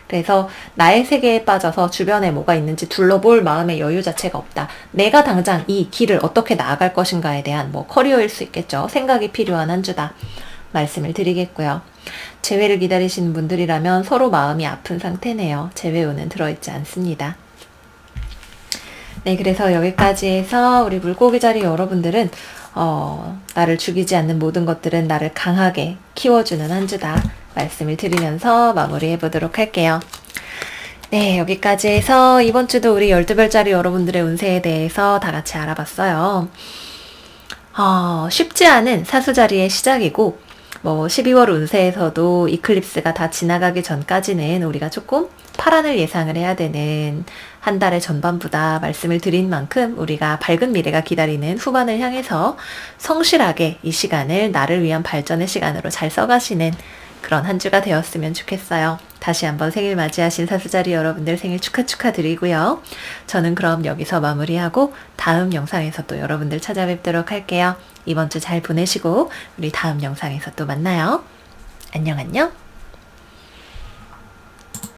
S1: 그래서 나의 세계에 빠져서 주변에 뭐가 있는지 둘러볼 마음의 여유 자체가 없다. 내가 당장 이 길을 어떻게 나아갈 것인가에 대한 커리어일 수 있겠죠. 생각이 필요한 한 주다. 말씀을 드리겠고요. 재회를 기다리시는 분들이라면 서로 마음이 아픈 상태네요. 재회운은 들어있지 않습니다. 네, 그래서 여기까지 해서 우리 물고기 자리 여러분들은 나를 죽이지 않는 모든 것들은 나를 강하게 키워주는 한 주다. 말씀을 드리면서 마무리해 보도록 할게요. 네, 여기까지 해서 이번 주도 우리 12별짜리 여러분들의 운세에 대해서 다 같이 알아봤어요. 쉽지 않은 사수자리의 시작이고 뭐 12월 운세에서도 이클립스가 다 지나가기 전까지는 우리가 조금 파란을 예상을 해야 되는 한 달의 전반부다 말씀을 드린 만큼 우리가 밝은 미래가 기다리는 후반을 향해서 성실하게 이 시간을 나를 위한 발전의 시간으로 잘 써가시는 그런 한 주가 되었으면 좋겠어요. 다시 한번 생일 맞이하신 사수자리 여러분들 생일 축하드리고요. 저는 그럼 여기서 마무리하고 다음 영상에서 또 여러분들 찾아뵙도록 할게요. 이번 주 잘 보내시고 우리 다음 영상에서 또 만나요. 안녕.